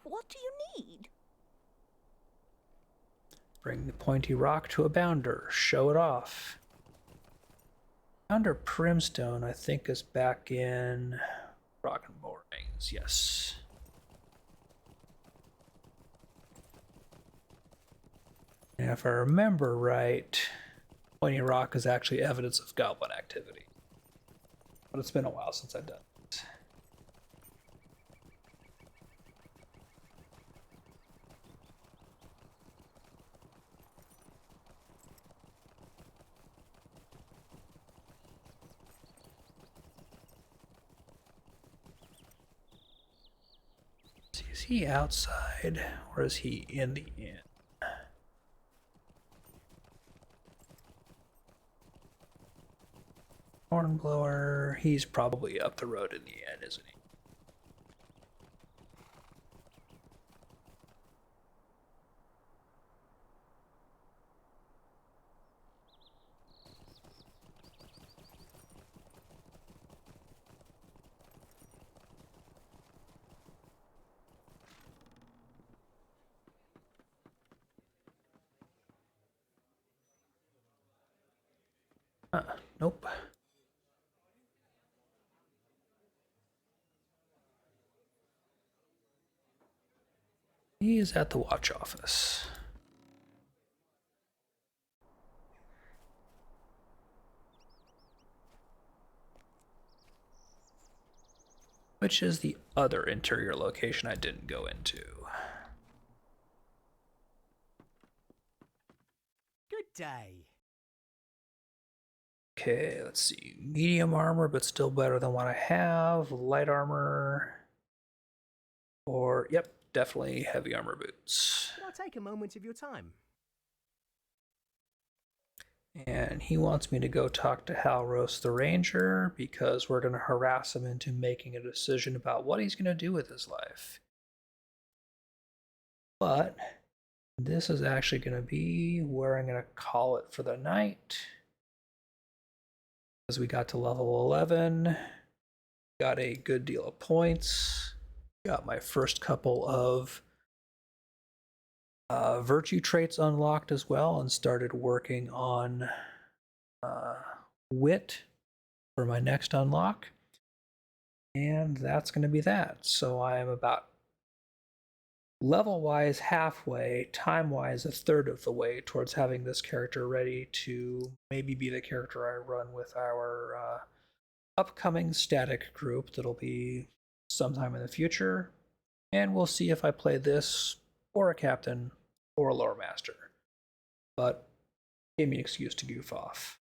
What do you need? Bring the pointy rock to a bounder. Show it off. Bounder Primstone, I think, is back in Rock and Bowl Rings. Yes. And if I remember right, pointy rock is actually evidence of goblin activity. But it's been a while since I've done it. Is he outside or is he in the inn? Hornblower, he's probably up the road in the inn, isn't he? Nope. He is at the watch office. Which is the other interior location I didn't go into. Good day. Okay, let's see. Medium armor, but still better than what I have. Light armor. Or, yep, definitely heavy armor boots. Can I take a moment of your time? And he wants me to go talk to Halros the Ranger because we're going to harass him into making a decision about what he's going to do with his life. But this is actually going to be where I'm going to call it for the night. As we got to level 11, got a good deal of points, got my first couple of virtue traits unlocked as well, and started working on wit for my next unlock. And that's going to be that. So I am about level-wise halfway, time-wise a third of the way towards having this character ready to maybe be the character I run with our upcoming static group that'll be sometime in the future. And we'll see if I play this or a captain or a lore master. But give me an excuse to goof off.